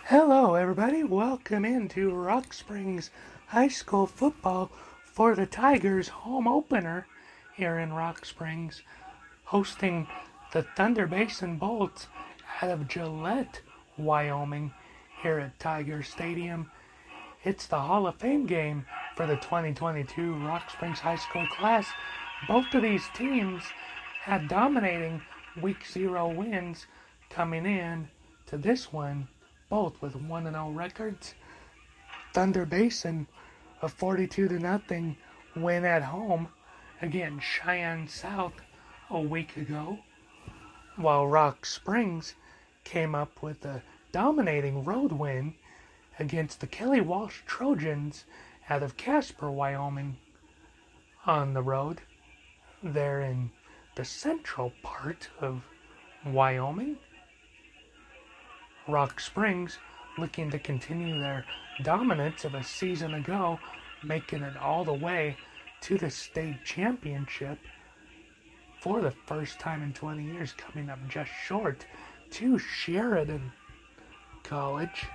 Hello, everybody. Welcome into Rock Springs High School football for the Tigers home opener here in Rock Springs, hosting the Thunder Basin Bolts out of Gillette, Wyoming, here at Tiger Stadium. It's the Hall of Fame game for the 2022 Rock Springs High School class. Both of these teams had dominating Week 0 wins coming in to this one, both with 1-0 records. Thunder Basin, a 42-0 win at home against Cheyenne South a week ago, while Rock Springs came up with a dominating road win against the Kelly Walsh Trojans out of Casper, Wyoming, on the road. They're in the central part of Wyoming. Rock Springs looking to continue their dominance of a season ago, making it all the way to the state championship for the first time in 20 years, coming up just short to Sheridan College.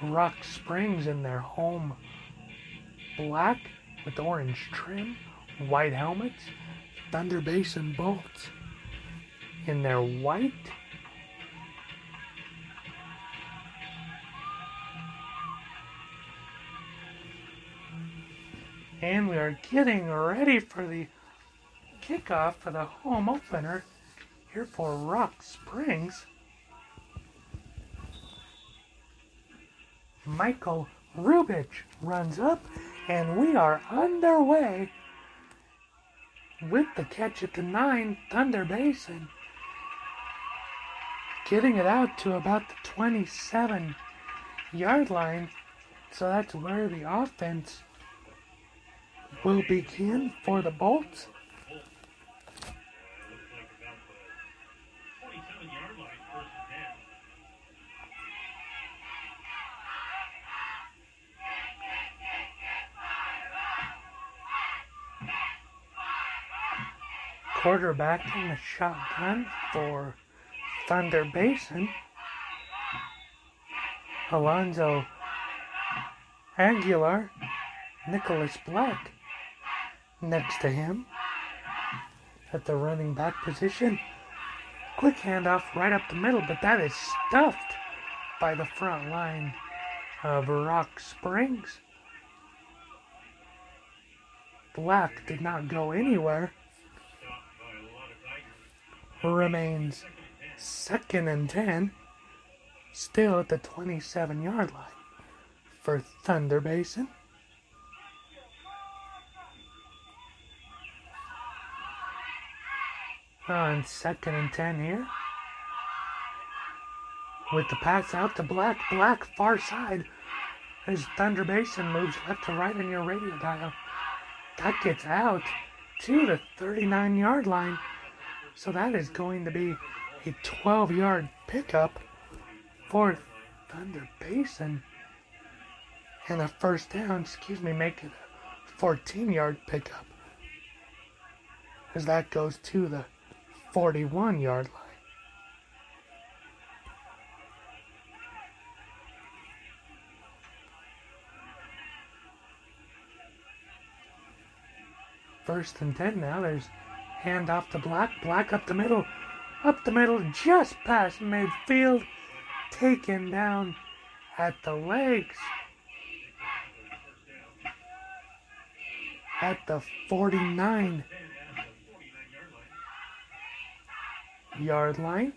Rock Springs in their home black with orange trim, white helmets. Thunder Basin Bolts in their white and we are getting ready for the kickoff for the home opener here for Rock Springs. Michael Rubich runs up, and we are underway with the catch at the 9, Thunder Basin, getting it out to about the 27-yard line. So that's where the offense will begin for the Bolts. Quarterback in the shotgun for Thunder Basin, Alonzo Aguilar. Nicholas Black next to him at the running back position. Quick handoff right up the middle, but that is stuffed by the front line of Rock Springs. Black did not go anywhere. Remains 2nd and 10, still at the 27-yard line for Thunder Basin. On 2nd and 10 here, with the pass out to Black far side as Thunder Basin moves left to right on your radio dial. That gets out to the 39-yard line. So that is going to be a 12-yard pickup for Thunder Basin. And a first down, make it a 14-yard pickup, as that goes to the 41-yard line. First and 10 now. There's hand off to Black up the middle, just past midfield, taken down at the legs at the 49-yard line.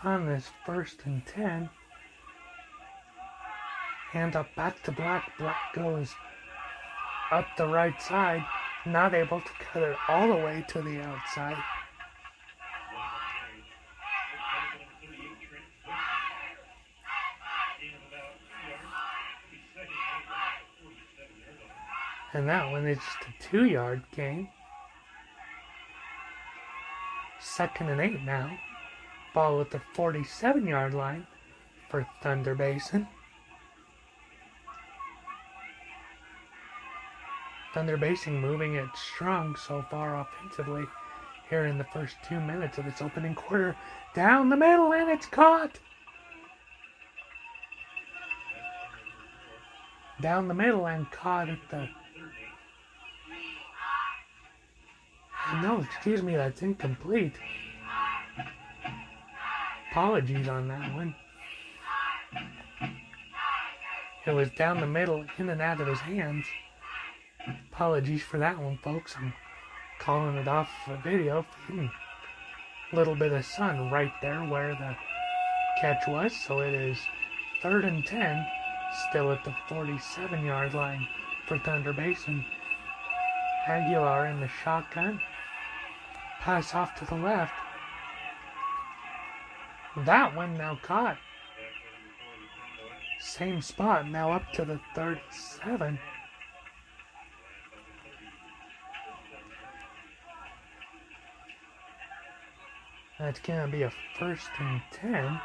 On this 1st and 10, hand up back to Black. Black goes up the right side, not able to cut it all the way to the outside. And that one is just a 2-yard gain. 2nd and 8 now. Ball at the 47-yard line for Thunder Basin. Thunder Basin moving it strong so far offensively here in the first 2 minutes of its opening quarter. Down the middle, and it's caught. Down the middle and caught at the... No, excuse me, that's incomplete. Apologies on that one. It was down the middle, in and out of his hands. Apologies for that one, folks. I'm calling it off a video. A little bit of sun right there where the catch was. So it is 3rd and 10, still at the 47-yard line for Thunder Basin. Aguilar in the shotgun. Pass off to the left. That one now caught. Same spot, now up to the 37. That's going to be a 1st and 10.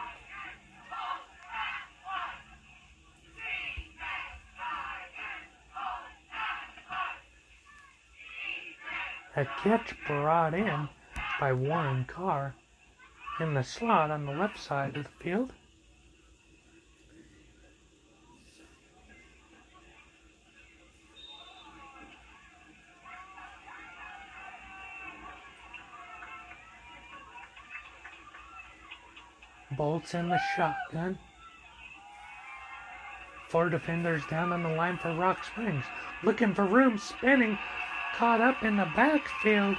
A catch brought in by Warren Carr in the slot on the left side of the field. Bolts in the shotgun. 4 defenders down on the line for Rock Springs. Looking for room, spinning. Caught up in the backfield.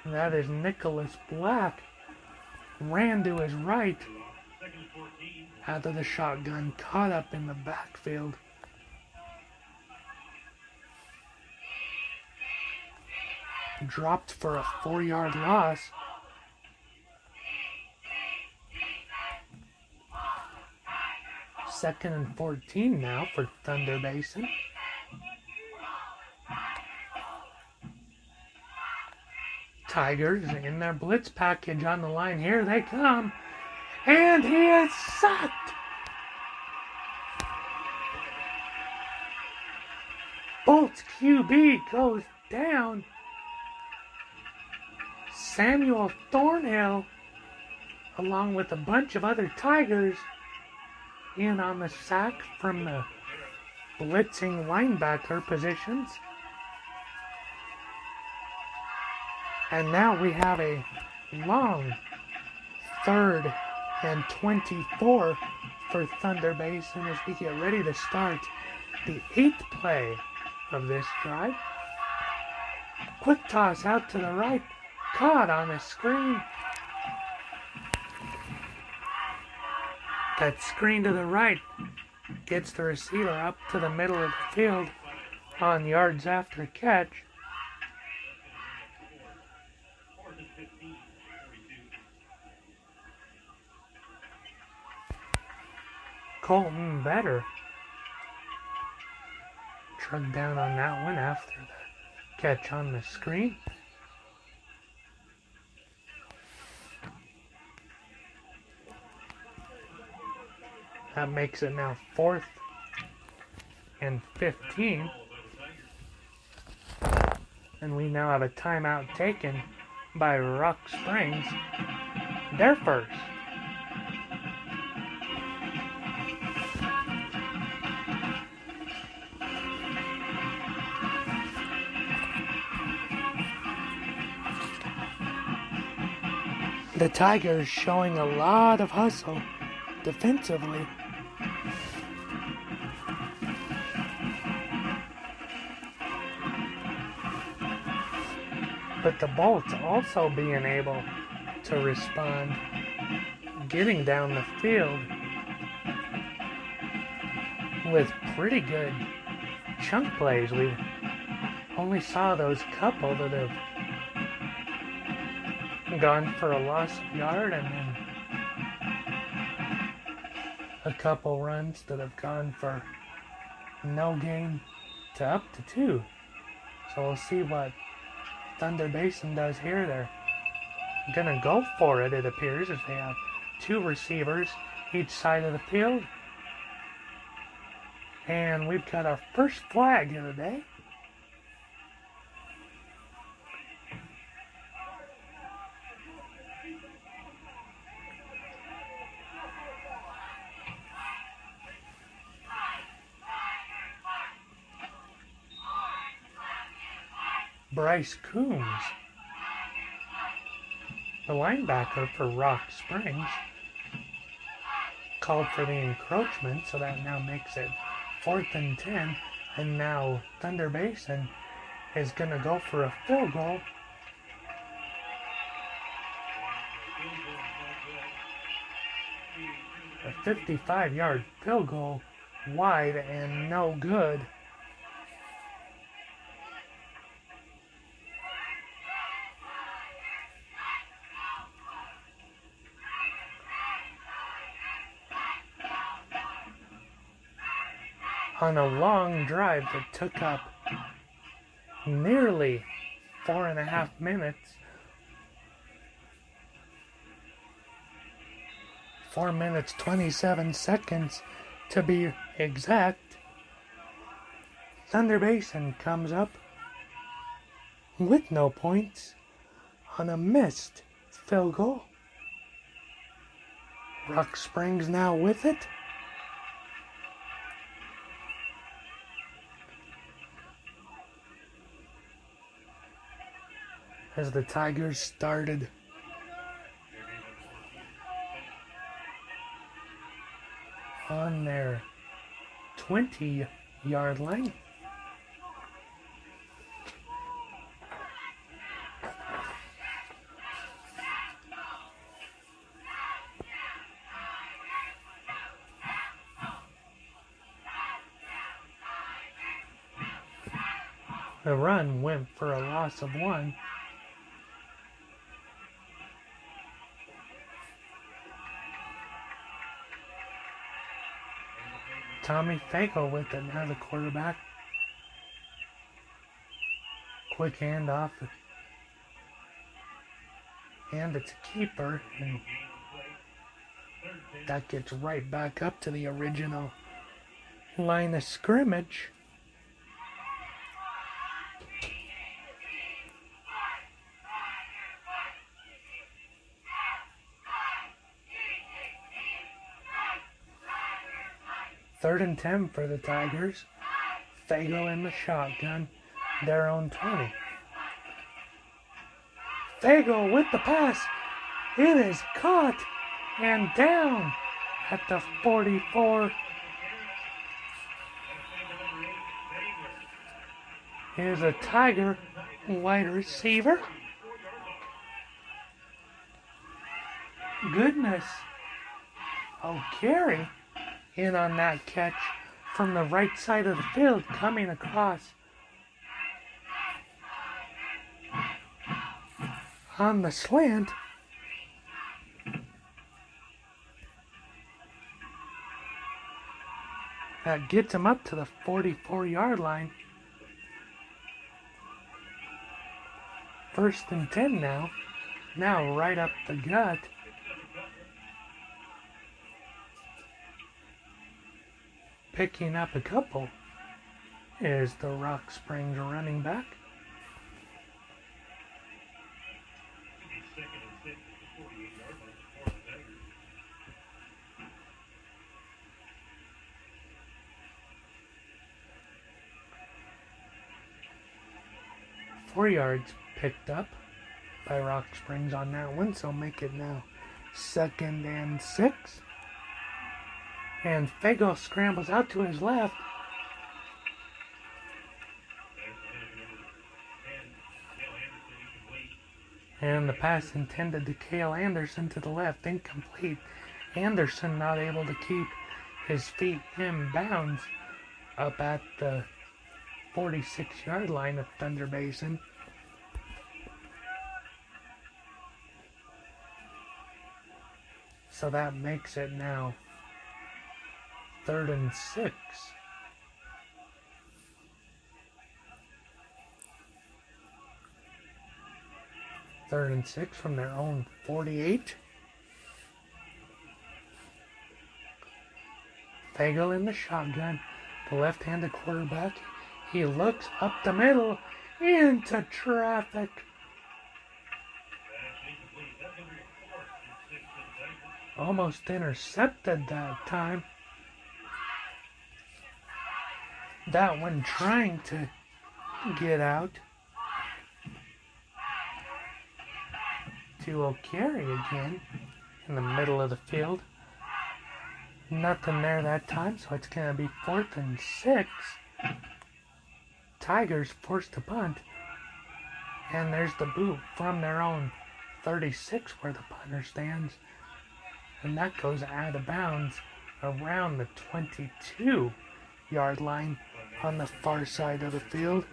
That is Nicholas Black. Ran to his right. Out of the shotgun. Caught up in the backfield. Dropped for a 4-yard loss. Second and 14 now for Thunder Basin. Tigers in their blitz package on the line. Here they come. And he is sacked. Bolt's QB goes down. Samuel Thornhill, along with a bunch of other Tigers, in on the sack from the blitzing linebacker positions. And now we have a long 3rd and 24 for Thunder Basin as we get ready to start the 8th play of this drive. Quick toss out to the right. Caught on a screen. That screen to the right gets the receiver up to the middle of the field on yards after catch. Colton Better trucked down on that one after the catch on the screen. That makes it now 4th and 15. And we now have a timeout taken by Rock Springs. Their first. The Tigers showing a lot of hustle defensively. But the Bolts also being able to respond, getting down the field with pretty good chunk plays. We only saw those couple that have gone for a loss of yard, and then a couple runs that have gone for no gain to up to 2. So we'll see what Thunder Basin does here. They're gonna go for it, it appears, as they have two receivers each side of the field. And we've got our first flag of the day. Bryce Coombs, the linebacker for Rock Springs, called for the encroachment, so that now makes it 4th and 10. And now Thunder Basin is going to go for a field goal. A 55-yard field goal, wide and no good. On a long drive that took up nearly 4.5 minutes. 4 minutes, 27 seconds to be exact. Thunder Basin comes up with no points on a missed field goal. Rock Springs now with it. As the Tigers started on their 20-yard line. The run went for a loss of 1. Tommy Fago with it now, the quarterback. Quick handoff. And it's a keeper. And that gets right back up to the original line of scrimmage. Third and 10 for the Tigers. Fago in the shotgun. Their own 20. Fago with the pass. It is caught and down at the 44. Here's a Tiger wide receiver. Goodness. Oh, Carey in on that catch from the right side of the field, coming across on the slant. That gets him up to the 44-yard line. 1st and 10 now. Now right up the gut. Picking up a couple is the Rock Springs running back. Four yards picked up by Rock Springs on that one, so make it now 2nd and 6. And Fago scrambles out to his left. And the pass intended to Cale Anderson to the left, incomplete. Anderson not able to keep his feet in bounds up at the 46-yard line of Thunder Basin. So that makes it now 3rd and 6. 3rd and 6 from their own 48. Fagel in the shotgun. The left-handed quarterback. He looks up the middle into traffic. Almost intercepted that time. That one trying to get out to O'Carey again in the middle of the field. Nothing there that time, so it's going to be 4th and 6. Tigers forced to punt. And there's the boot from their own 36 where the punter stands. And that goes out of bounds around the 22-yard line on the far side of the field.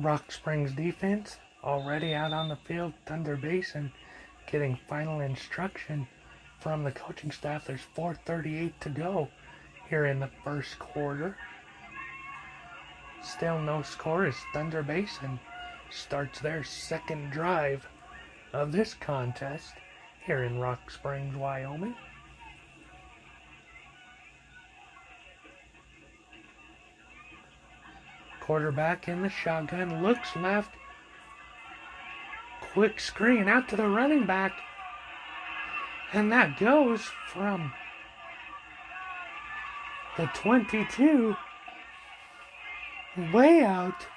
Rock Springs defense already out on the field. Thunder Basin getting final instruction from the coaching staff. There's 4:38 to go here in the first quarter. Still no score as Thunder Basin starts their second drive of this contest here in Rock Springs, Wyoming. Quarterback in the shotgun, looks left. Quick screen out to the running back. And that goes from the 22 way out.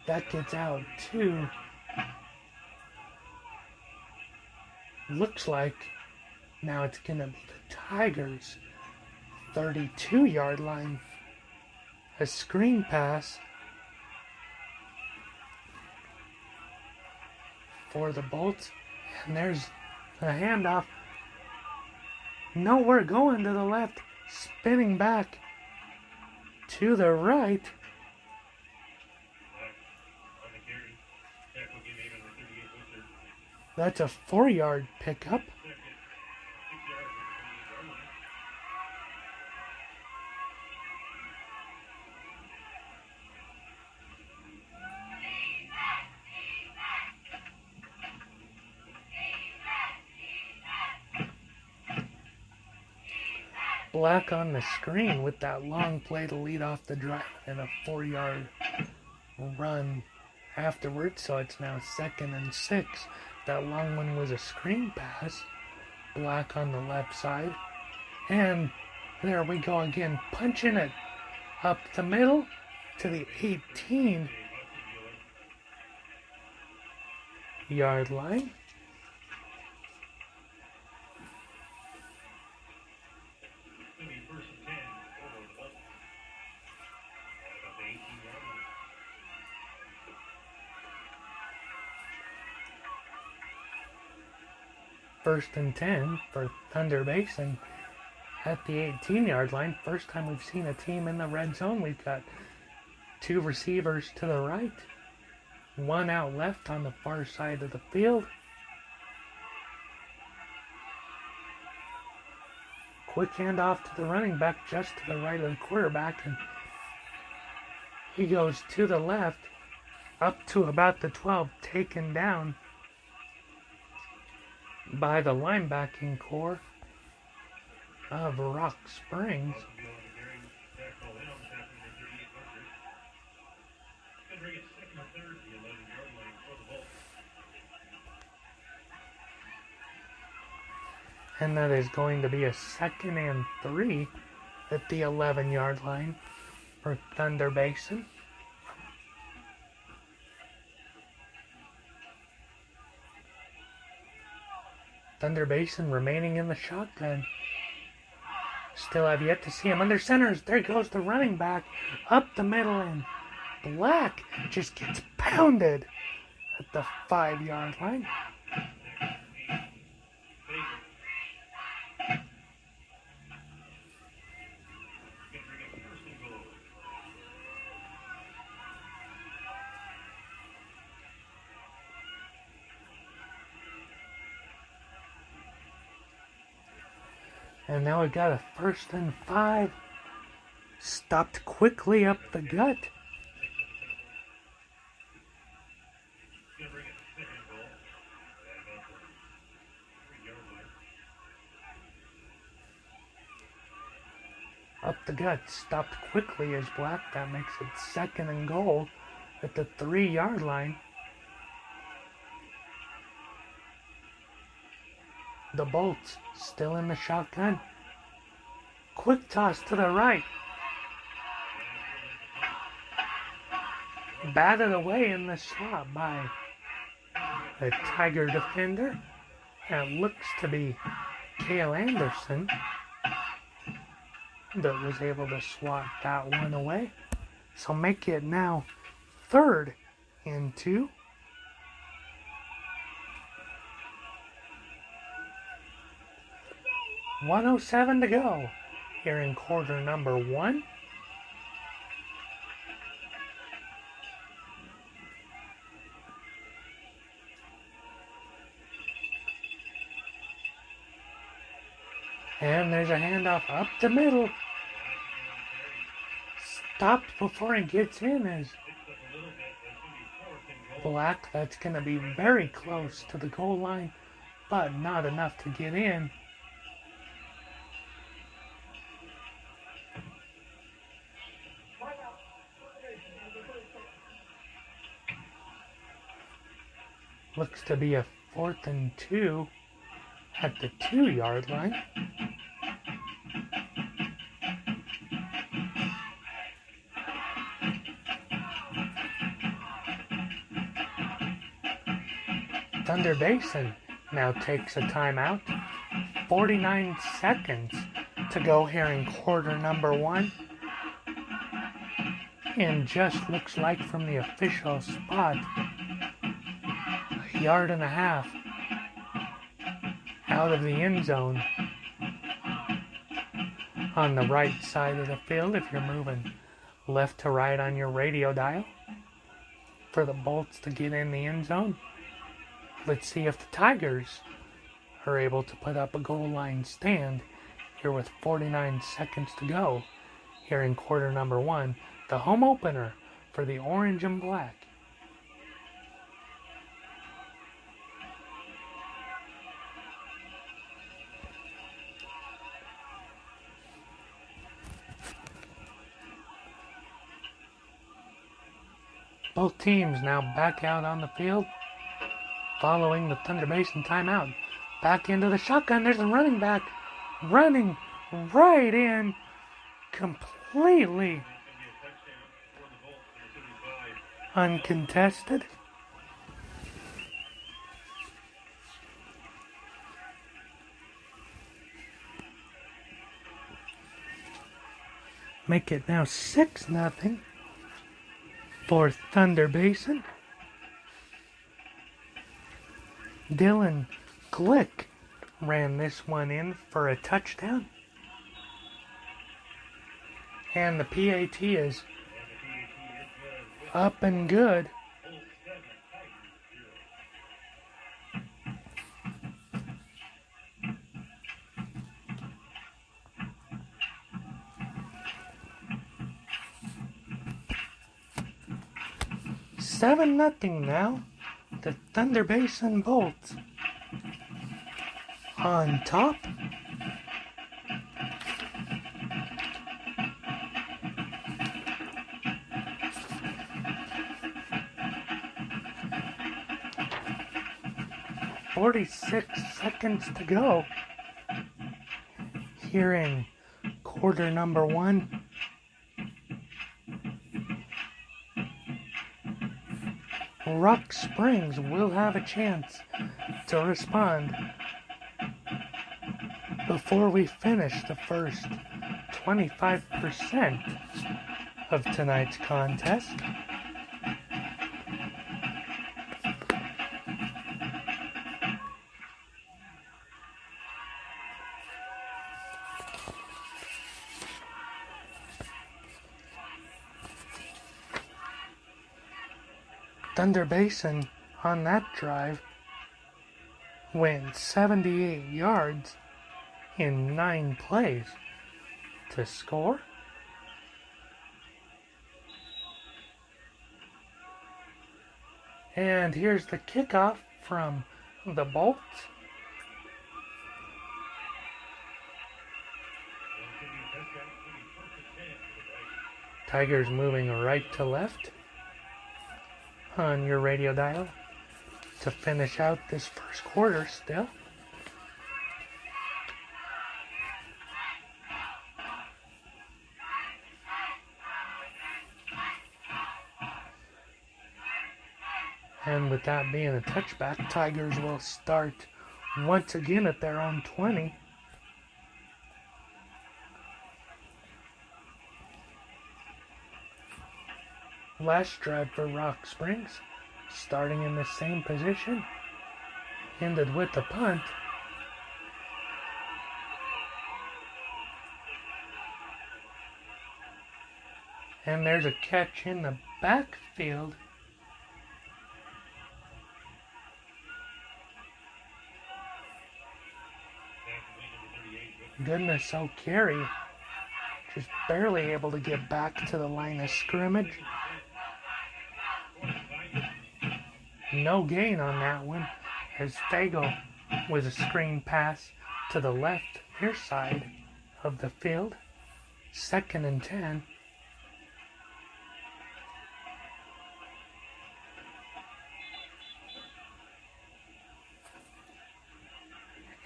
That gets out too. Looks like now it's going to be the Tigers' 32-yard line. A screen pass for the Bolts. And there's a handoff. Nowhere going to the left. Spinning back to the right. That's a 4-yard pickup. Black on the screen with that long play to lead off the drive and a 4-yard run afterwards. So it's now 2nd and 6. That long one was a screen pass. Black on the left side. And there we go again, punching it up the middle to the 18-yard line. First and 10 for Thunder Basin at the 18-yard line. First time we've seen a team in the red zone. We've got 2 receivers to the right, 1 out left on the far side of the field. Quick handoff to the running back just to the right of the quarterback, and he goes to the left up to about the 12, taken down by the linebacking core of Rock Springs. And that is going to be a 2nd and 3 at the 11-yard line for Thunder Basin. Thunder Basin remaining in the shotgun. Still have yet to see him under centers. There goes the running back up the middle, and Black just gets pounded at the 5-yard line. And now we got a 1st and 5. Stopped quickly up the gut. Up the gut, stopped quickly as Black. That makes it 2nd and goal at the 3-yard line. The Bolts still in the shotgun. Quick toss to the right. Batted away in the slot by the Tiger defender. And it looks to be Cale Anderson that was able to swat that one away. So make it now 3rd and 2. .107 to go here in quarter number 1. And there's a handoff up the middle. Stopped before he gets in as Black. That's going to be very close to the goal line, but not enough to get in. Looks to be a 4th and 2 at the 2-yard line. Thunder Basin now takes a timeout. 49 seconds to go here in quarter number 1. And just looks like from the official spot, a yard and a half out of the end zone on the right side of the field if you're moving left to right on your radio dial for the Bolts to get in the end zone. Let's see if the Tigers are able to put up a goal line stand here with 49 seconds to go here in quarter number 1, the home opener for the Orange and Black. Both teams now back out on the field following the Thunder Basin timeout. Back into the shotgun. There's a running back running right in completely uncontested. Make it now 6-0 for Thunder Basin. Dylan Glick ran this one in for a touchdown. And the PAT is up and good. Seven nothing now. The Thunder Basin Bolts on top. .46 seconds to go here in quarter number 1. Rock Springs will have a chance to respond before we finish the first 25% of tonight's contest. Thunder Basin on that drive went 78 yards in 9 plays to score. And here's the kickoff from the Bolts. Tigers moving right to left on your radio dial to finish out this first quarter still. And with that being a touchback, Tigers will start once again at their own 20. Last drive for Rock Springs, starting in the same position, ended with a punt. And there's a catch in the backfield. Goodness, O'Carey just barely able to get back to the line of scrimmage. No gain on that one, as Fago was a screen pass to the left near side of the field. 2nd and 10.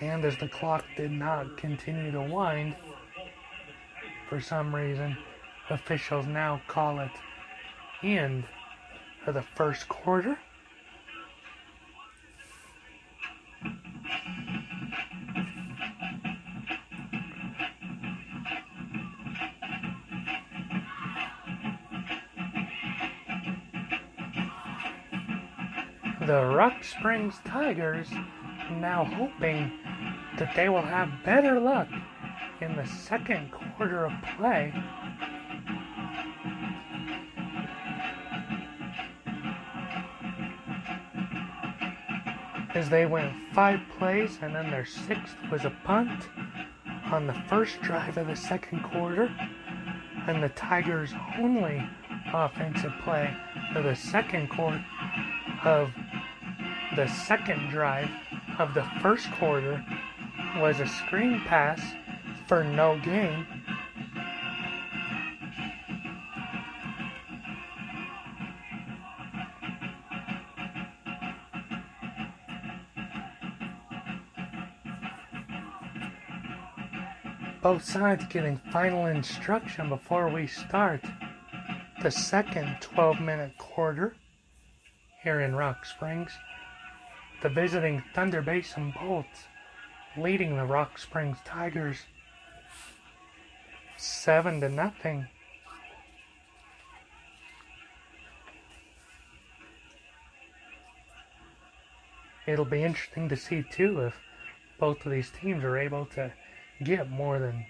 And as the clock did not continue to wind, for some reason, officials now call it end of the first quarter. The Rock Springs Tigers now hoping that they will have better luck in the second quarter of play. As they went 5 plays and then their 6th was a punt on the first drive of the second quarter, and the Tigers' only offensive play of the second quarter of the second drive of the first quarter was a screen pass for no gain. Both sides getting final instruction before we start the second 12-minute quarter here in Rock Springs. The visiting Thunder Basin Bolts leading the Rock Springs Tigers 7-0. It'll be interesting to see too if both of these teams are able to get more than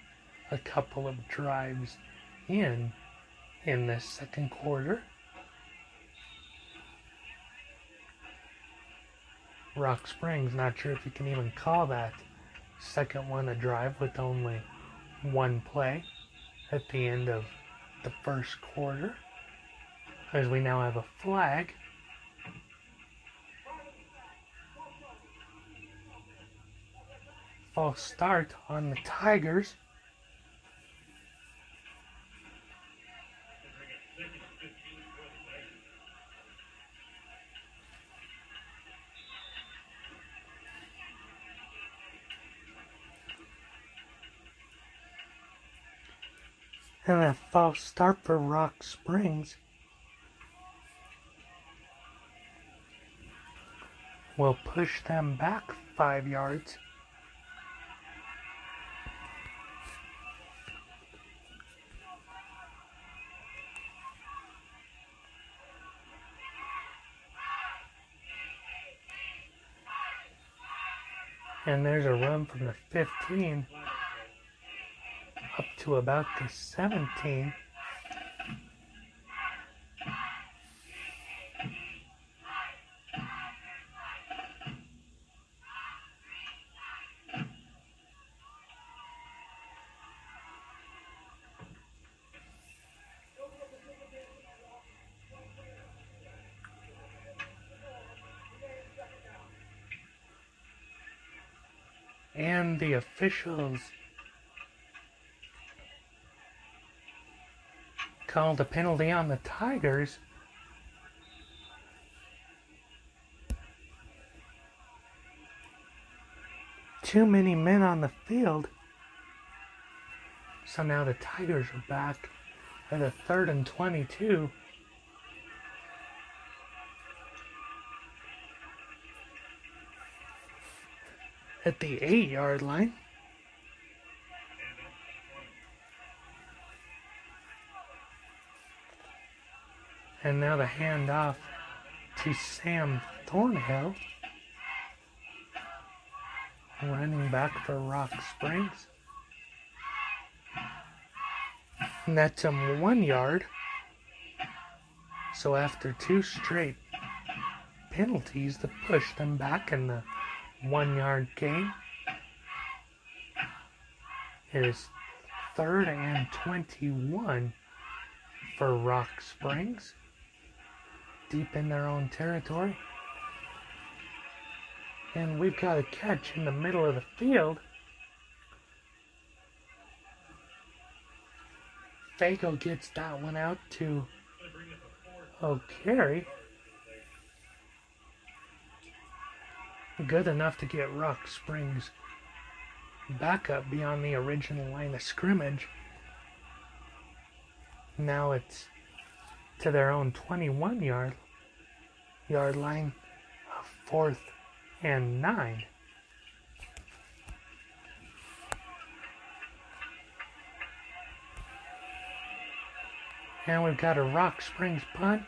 a couple of drives in this second quarter. Rock Springs, not sure if you can even call that second one a drive with only 1 play at the end of the first quarter, as we now have a flag. False start on the Tigers. And a false start for Rock Springs will push them back 5 yards. And there's a run from the 15 up to about the 17. And the officials called a penalty on the Tigers. Too many men on the field. So now the Tigers are back at a 3rd and 22. At the 8-yard line. And now the handoff to Sam Thornhill, running back for Rock Springs. Nets him 1 yard. So after 2 straight penalties to push them back in the 1-yard gain, it is 3rd and 21 for Rock Springs, deep in their own territory. And we've got a catch in the middle of the field. Fago gets that one out to O'Carey. Good enough to get Rock Springs back up beyond the original line of scrimmage. Now it's to their own 21-yard line of 4th and 9. And we've got a Rock Springs punt.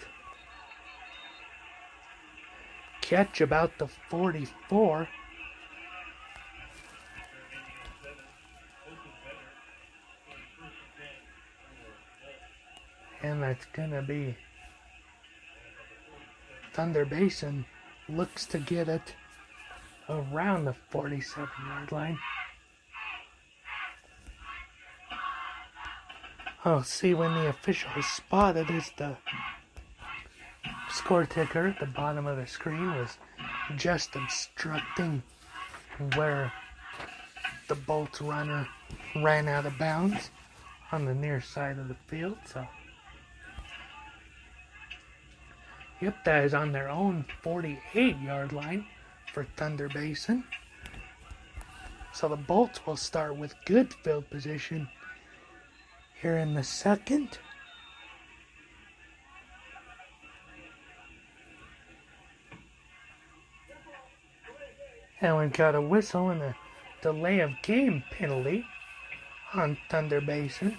Catch about the 44. And that's going to be Thunder Basin looks to get it around the 47-yard line. Oh, see, when the official spotted is the score ticker at the bottom of the screen was just obstructing where the Bolts runner ran out of bounds on the near side of the field. So, yep, that is on their own 48-yard line for Thunder Basin. So the Bolts will start with good field position here in the second. And we've got a whistle and a delay of game penalty on Thunder Basin.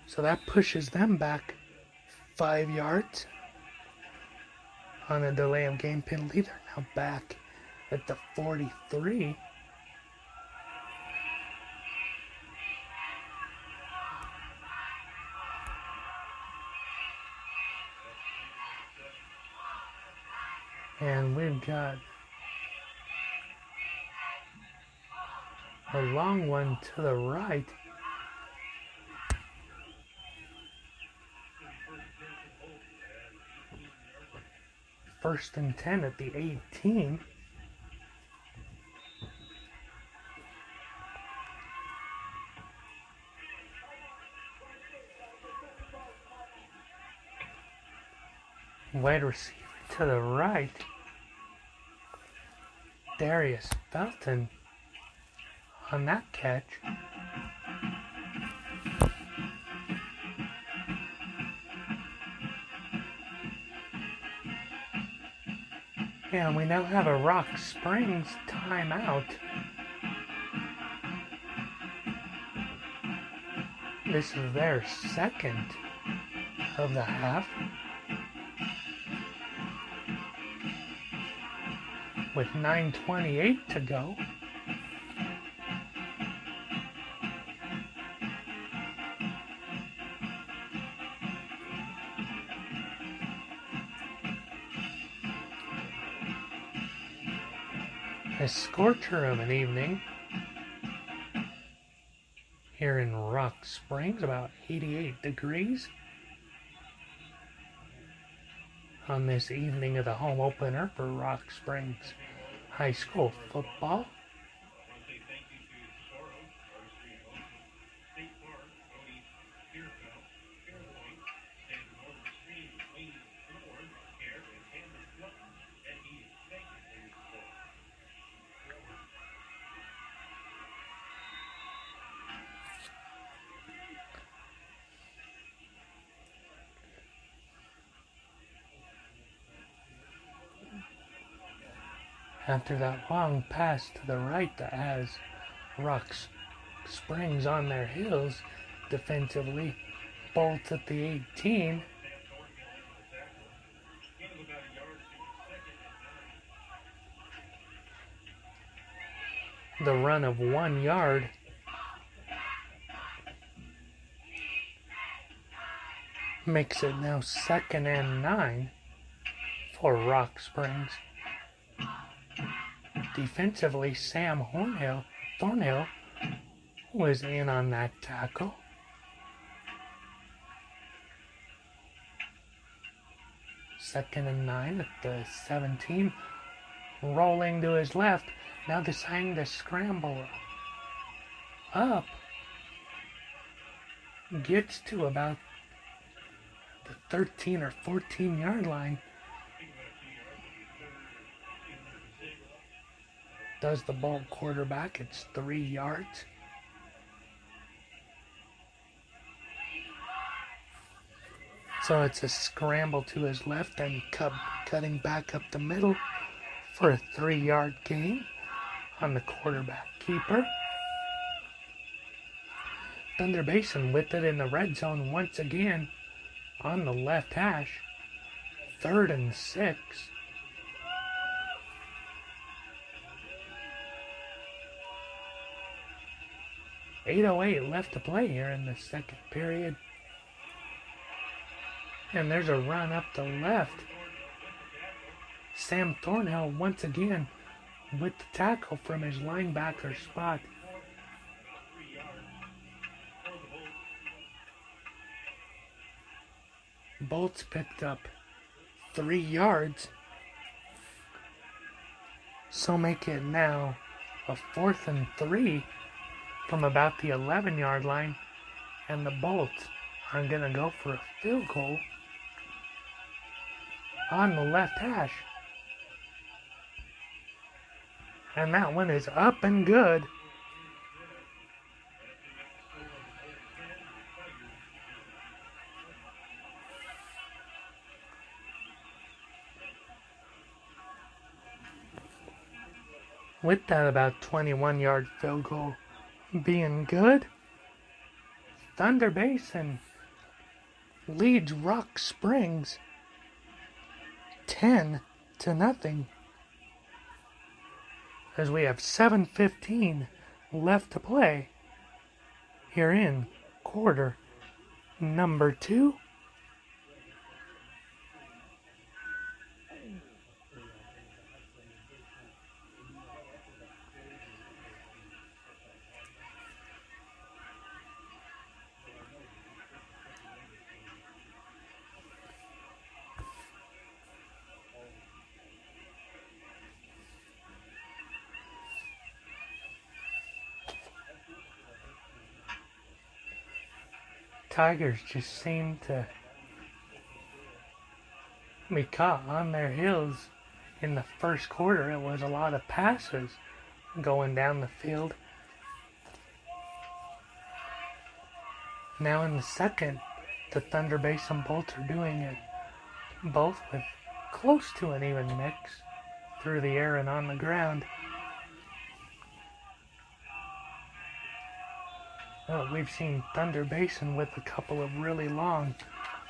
So that pushes them back 5 yards on a delay of game penalty. They're now back at the 43. And we've got a long one to the right. First and 10 at the 18. Wide receiver to the right. Darius Felton on that catch. And we now have a Rock Springs timeout. This is their second of the half. With 9:28 to go. A scorcher of an evening here in Rock Springs, about 88 degrees on this evening of the home opener for Rock Springs high school football. After that long pass to the right that has Rock Springs on their heels defensively, bolts at the 18. The run of 1 yard. Makes it now 2nd and 9 for Rock Springs. Defensively, Sam Thornhill was in on that tackle. Second and 9 at the 17. Rolling to his left. Now deciding to scramble up. Gets to about the 13 or 14 yard line. Does the ball quarterback. It's 3 yards. So it's a scramble to his left and cutting back up the middle for a 3-yard gain on the quarterback keeper. Thunder Basin with it in the red zone once again on the left hash. 3rd and 6. .808 left to play here in the second period. And there's a run up the left. Sam Thornhill once again with the tackle from his linebacker spot. Bolts picked up 3 yards. So make it now a 4th and 3 from about the 11-yard line. And the Bolts are going to go for a field goal on the left hash. And that one is up and good. With that about 21-yard field goal being good, Thunder Basin leads Rock Springs 10-0. As we have 7:15 left to play here in quarter number 2. Tigers just seem to be caught on their heels. In the first quarter, it was a lot of passes going down the field. Now in the second, the Thunder Basin Bolts are doing it both with close to an even mix through the air and on the ground. We've seen Thunder Basin with a couple of really long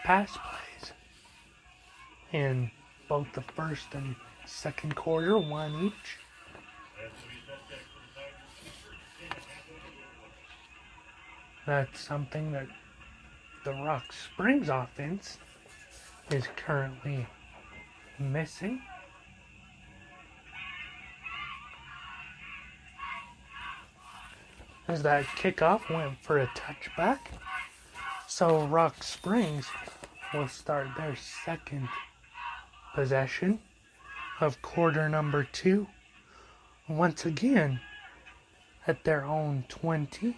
pass plays in both the first and second quarter, one each. That's something that the Rock Springs offense is currently missing. As that kickoff went for a touchback. So Rock Springs will start their second possession of quarter number 2 once again at their own 20.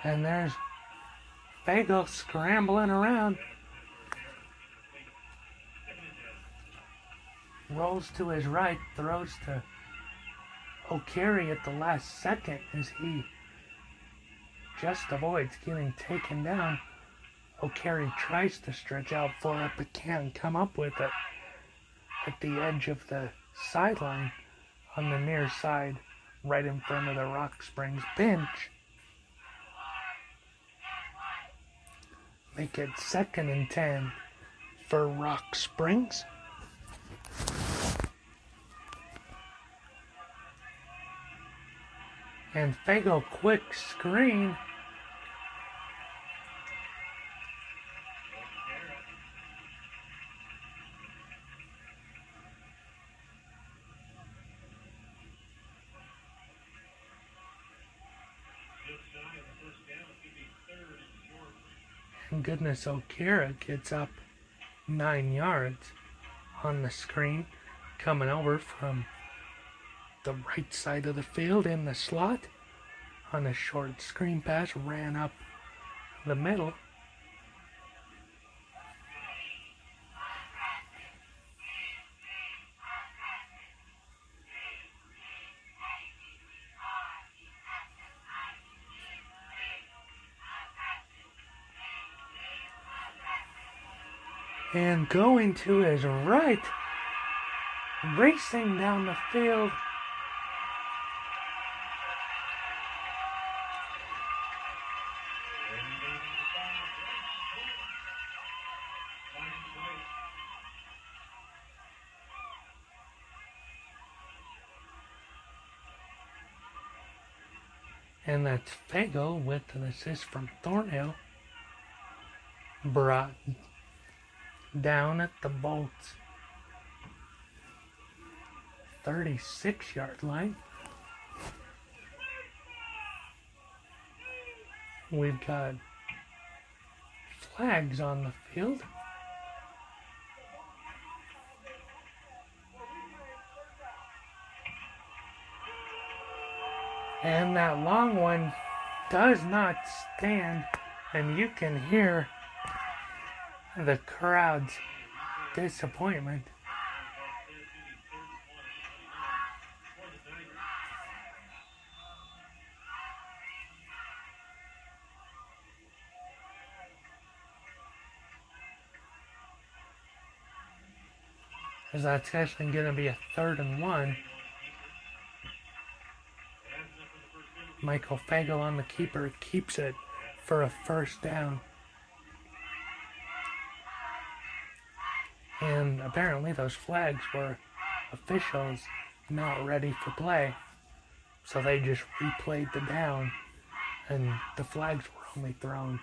And there's Fagel scrambling around. Rolls to his right, throws to O'Carey at the last second as he just avoids getting taken down. O'Carey tries to stretch out for it, but can't come up with it at the edge of the sideline on the near side, right in front of the Rock Springs bench. Make it 2nd and 10 for Rock Springs. And Fagel quick screen. And goodness, O'Carey gets up 9 yards on the screen, coming over from the right side of the field in the slot on a short screen pass, ran up the middle. And going to his right, racing down the field, and that's Fagel with an assist from Thornhill. Brought down at the Bolts 36-yard line. We've got flags on the field. And that long one does not stand, and you can hear the crowd's disappointment. As that's actually going to be a 3rd and 1. Michael Fagel on the keeper keeps it for a 1st down. And apparently those flags were officials not ready for play. So they just replayed the down, and the flags were only thrown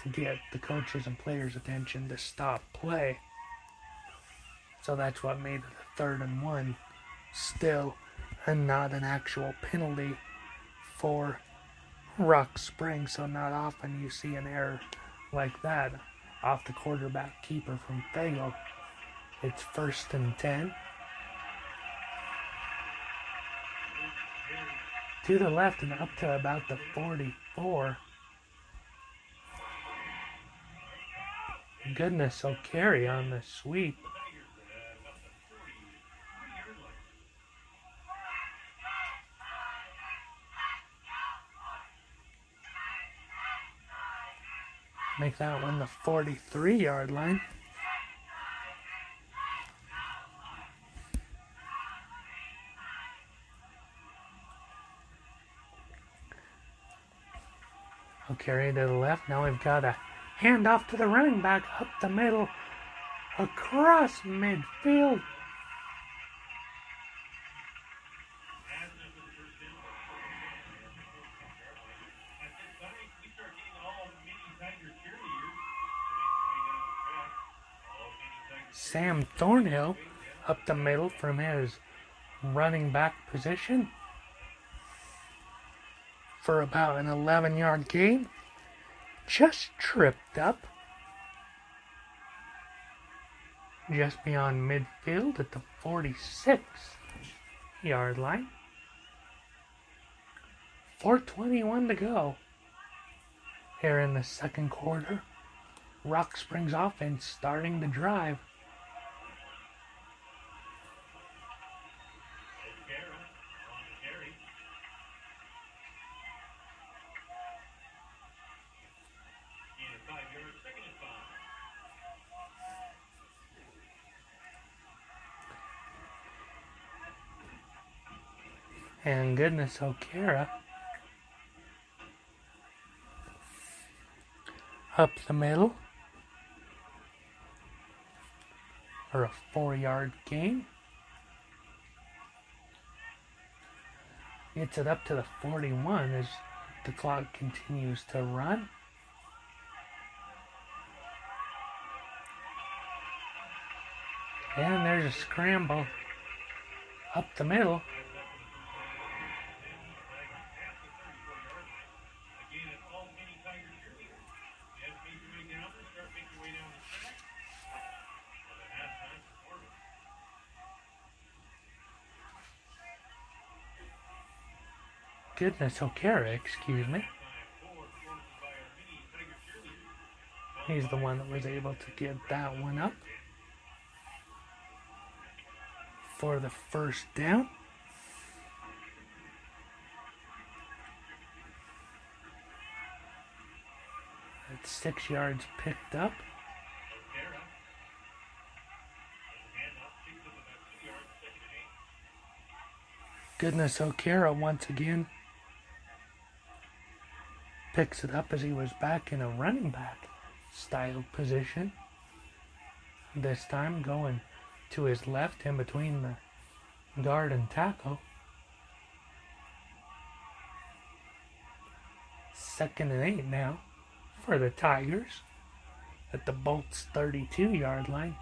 to get the coaches and players' attention to stop play. So that's what made it a 3rd and 1 still, and not an actual penalty for Rock Springs. So not often you see an error like that off the quarterback keeper from Fagel. It's 1st and 10. To the left and up to about the 44. Goodness, O'Carey on the sweep. Make that one the 43-yard line. O'Carey to the left. Now we've got a handoff to the running back up the middle, across midfield. Sam Thornhill up the middle from his running back position for about an 11-yard gain. just tripped up just beyond midfield at the 46-yard line. 4:21 to go here in the second quarter. Rock Springs offense starting to drive. And goodness, O'Kara up the middle for a 4-yard gain. Gets it up to the 41 as the clock continues to run. And there's a scramble up the middle. Goodness, O'Kara, excuse me. He's the one that was able to get that one up for the first down. That's 6 yards picked up. Goodness, O'Kara once again picks it up as he was back in a running back style position. This time going to his left in between the guard and tackle. 2nd and 8 now for the Tigers at the Bolts 32-yard line.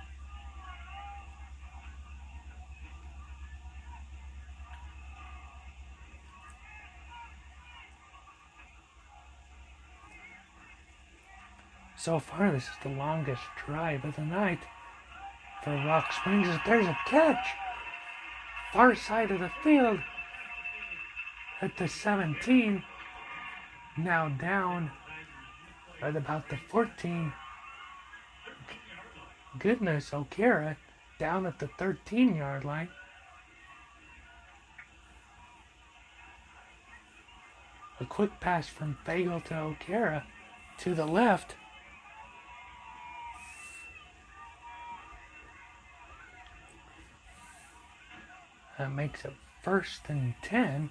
So far, this is the longest drive of the night for Rock Springs. There's a catch. Far side of the field at the 17. Now down at about the 14. Goodness, O'Kara down at the 13-yard line. A quick pass from Fagel to O'Kara to the left. That makes it 1st and 10.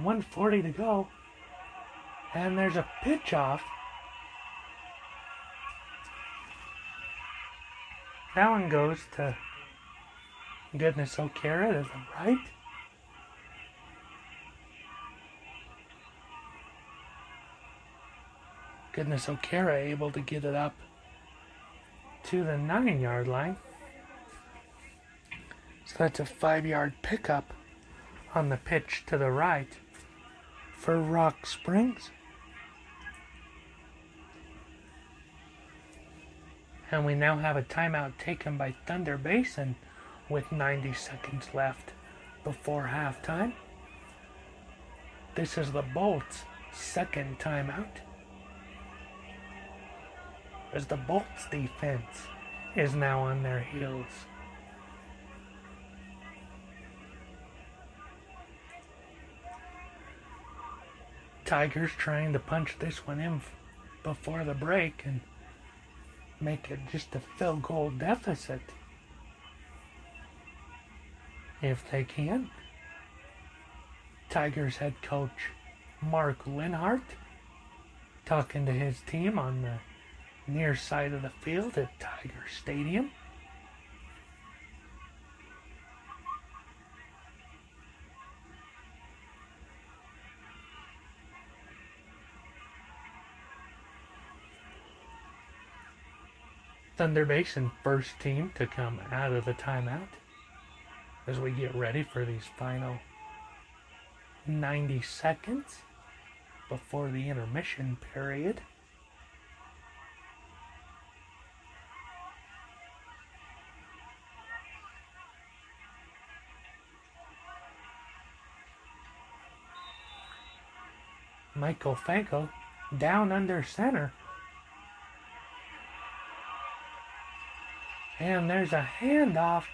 1:40 to go. And there's a pitch off. That one goes to Goodness, O'Kara to the right. Goodness, O'Kara able to get it up to the 9-yard line. So that's a 5-yard pickup on the pitch to the right for Rock Springs. And we now have a timeout taken by Thunder Basin with 90 seconds left before halftime. This is the Bolts' second timeout, as the Bolts defense is now on their heels. Tigers trying to punch this one in before the break and make it just a field goal deficit if they can. Tigers head coach Mark Linhart talking to his team on the near side of the field at Tiger Stadium. Thunder Basin first team to come out of the timeout as we get ready for these final 90 seconds. before the intermission period. Michael Fago down under center. And there's a handoff.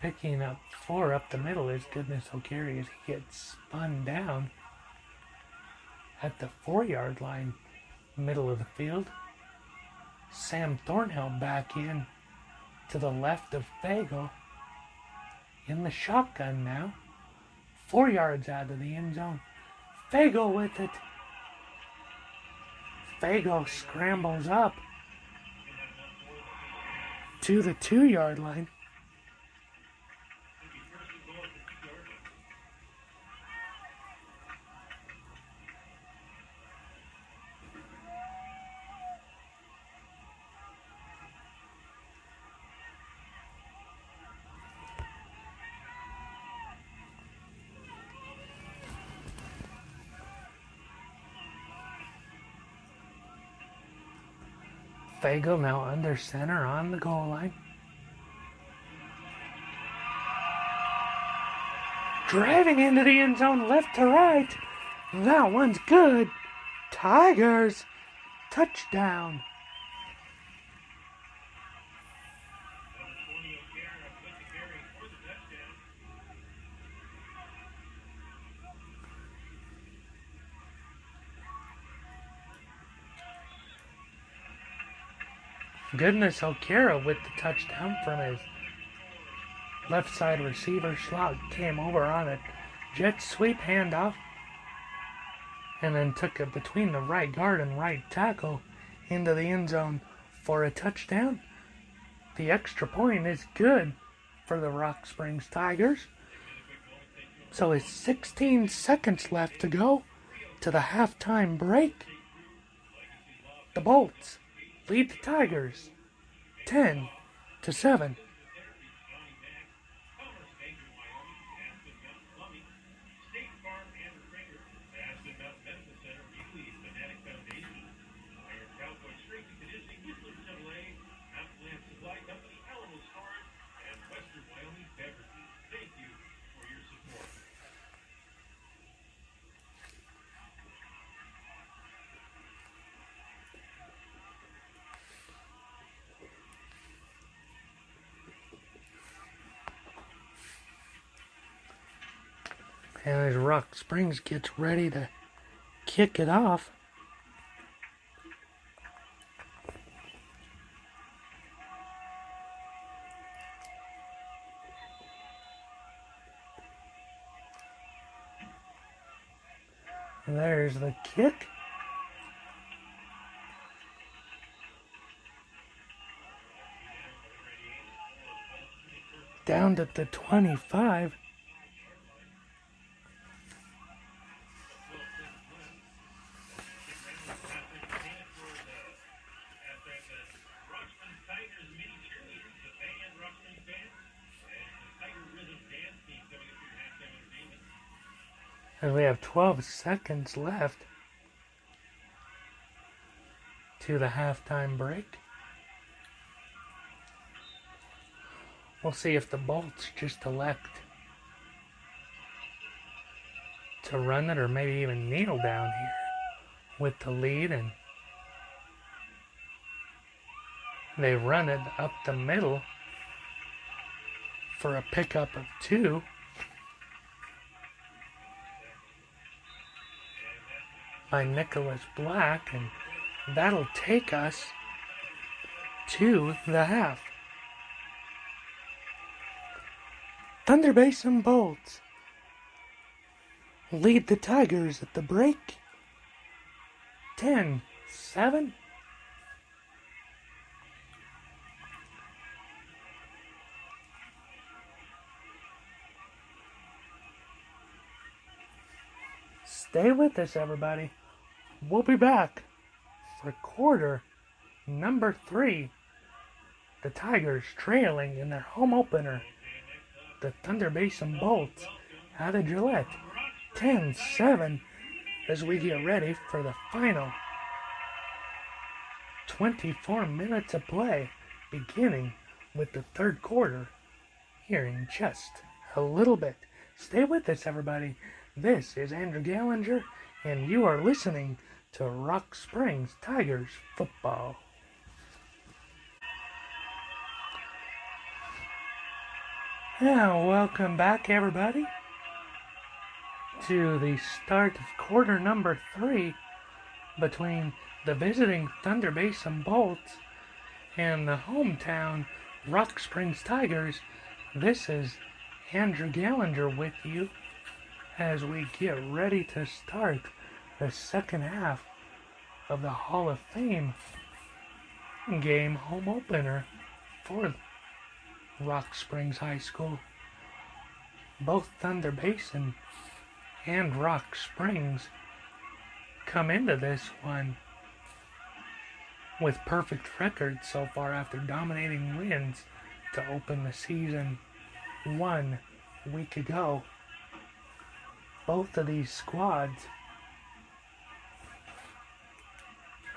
Picking up 4 up the middle is Goodness O'Carey as he gets spun down at the 4-yard line, middle of the field. Sam Thornhill back in to the left of Fago in the shotgun now. 4 yards out of the end zone. Fago with it. Fago scrambles up to the 2-yard line. Fago now under center on the goal line. Driving into the end zone left to right. That one's good. Tigers. Touchdown. Goodness O'Carey with the touchdown from his left side receiver. Slot came over on a jet sweep handoff and then took it between the right guard and right tackle into the end zone for a touchdown. The extra point is good for the Rock Springs Tigers. So it's 16 seconds left to go to the halftime break. The Bolts lead the Tigers 10-7. And as Rock Springs gets ready to kick it off, there's the kick. Down to the 25. And we have 12 seconds left to the halftime break. We'll see if the Bolts just elect to run it or maybe even kneel down here with the lead, and they run it up the middle for a pickup of 2. By Nicholas Black, and that'll take us to the half. Thunder Basin Bolts lead the Tigers at the break 10-7. Stay with us, everybody. we'll be back for quarter number 3. The Tigers trailing in their home opener. The Thunder Basin Bolts out of Gillette 10-7 as we get ready for the final 24 minutes of play, beginning with the third quarter here in just a little bit. Stay with us, everybody. This is Andrew Gallinger, and you are listening to Rock Springs Tigers football. Now, welcome back, everybody, to the start of quarter number 3 between the visiting Thunder Basin Bolts and the hometown Rock Springs Tigers. This is Andrew Gallinger with you as we get ready to start the second half of the Hall of Fame game home opener for Rock Springs High School. Both Thunder Basin and Rock Springs come into this one with perfect records so far after dominating wins to open the season 1 week ago. Both of these squads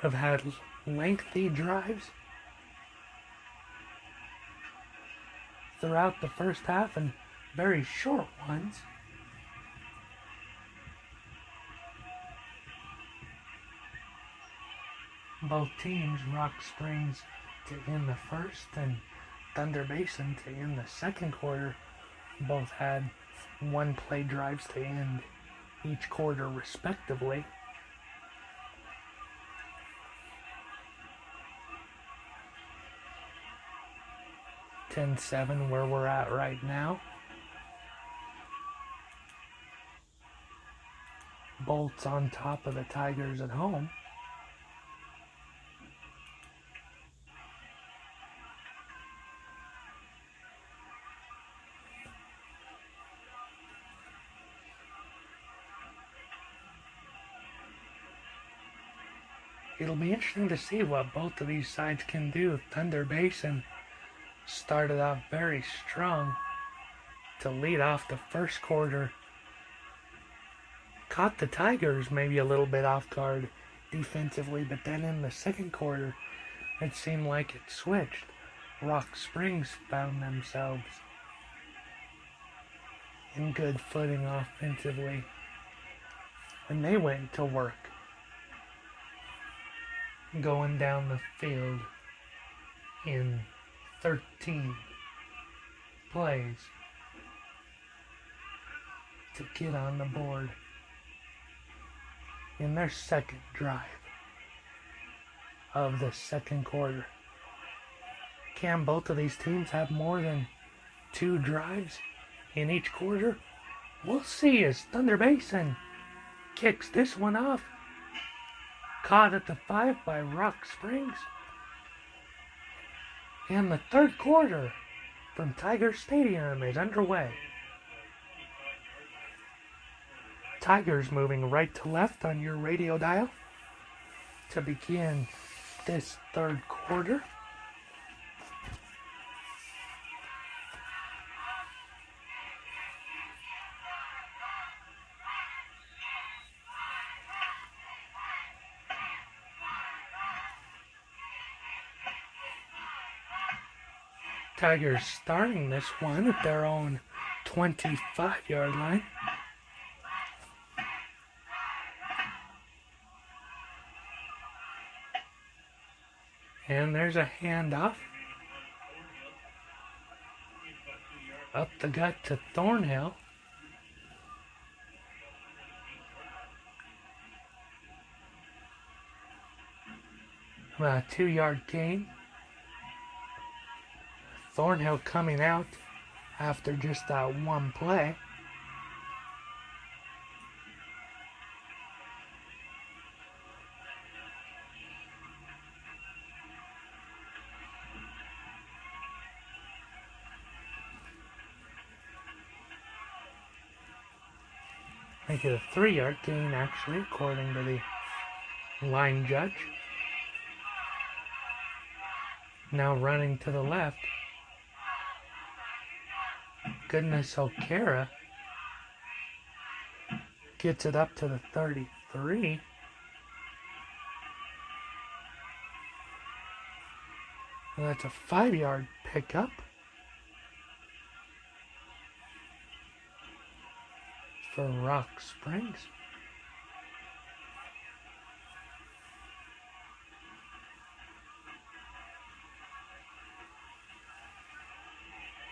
have had lengthy drives throughout the first half and very short ones. Both teams, Rock Springs to end the first and Thunder Basin to end the second quarter, both had one-play drives to end each quarter respectively. (10-7) where we're at right now. Bolts on top of the Tigers at home. It'll be interesting to see what both of these sides can do. Thunder Basin started off very strong to lead off the first quarter. Caught the Tigers maybe a little bit off guard defensively, but then in the second quarter, it seemed like it switched. Rock Springs found themselves in good footing offensively, and they went to work, going down the field in 13 plays to get on the board in their second drive of the second quarter. Can both of these teams have more than 2 drives in each quarter? We'll see as Thunder Basin kicks this one off. Caught at the 5 by Rock Springs. And the third quarter from Tiger Stadium is underway. Tigers moving right to left on your radio dial to begin this third quarter. Tigers starting this one at their own 25-yard line. And there's a handoff up the gut to Thornhill. About a 2-yard gain. Thornhill coming out after just that one play. Make it a 3-yard gain, actually, according to the line judge. Now running to the left. Goodness O'Kara gets it up to the 33. And that's a 5-yard pickup. For Rock Springs.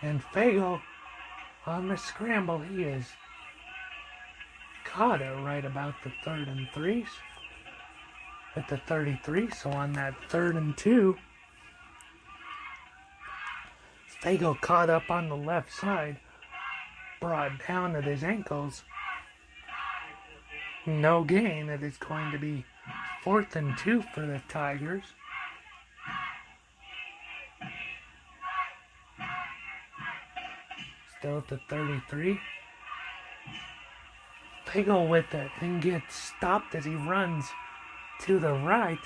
And Fago on the scramble, he is caught it right about the 3rd and 3s at the 33. So on that 3rd and 2, Fago caught up on the left side, brought down at his ankles. No gain. It is going to be 4th and 2 for the Tigers. Still at the 33. Fago with it and gets stopped as he runs to the right.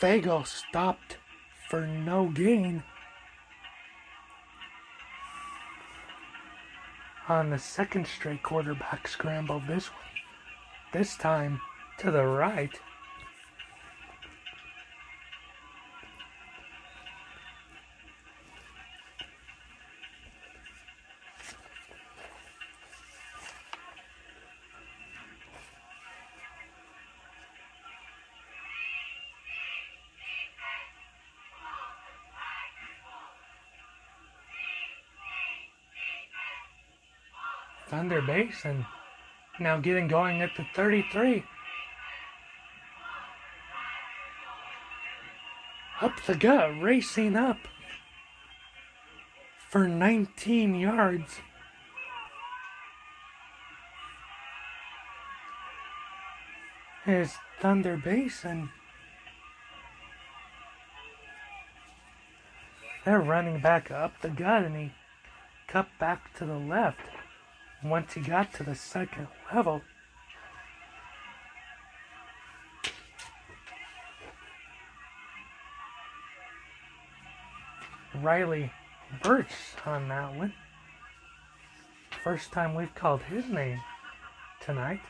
Fago stopped for no gain on the 2nd straight quarterback scramble. This time to the right. Thunder Basin now getting going at the 33. Up the gut, racing up for 19 yards. Here's Thunder Basin. They're running back up the gut, and he cut back to the left. Once he got to the 2nd level, Riley Birch on that one. First time we've called his name tonight.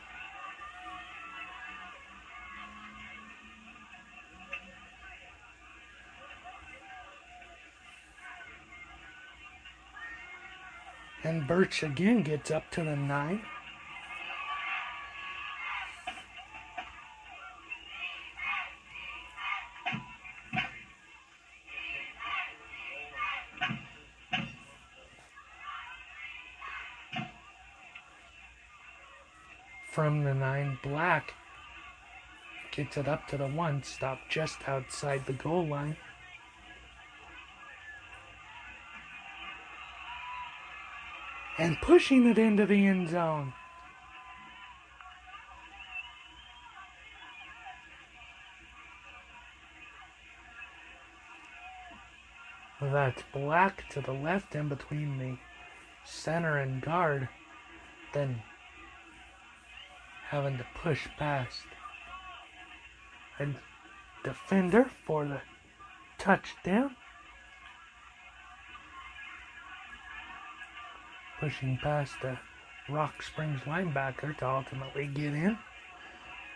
And Birch again gets up to the 9. From the 9, Black gets it up to the 1, stopped just outside the goal line. And pushing it into the end zone. That's Black to the left in between the center and guard. Then having to push past a defender for the touchdown. Pushing past the Rock Springs linebacker to ultimately get in.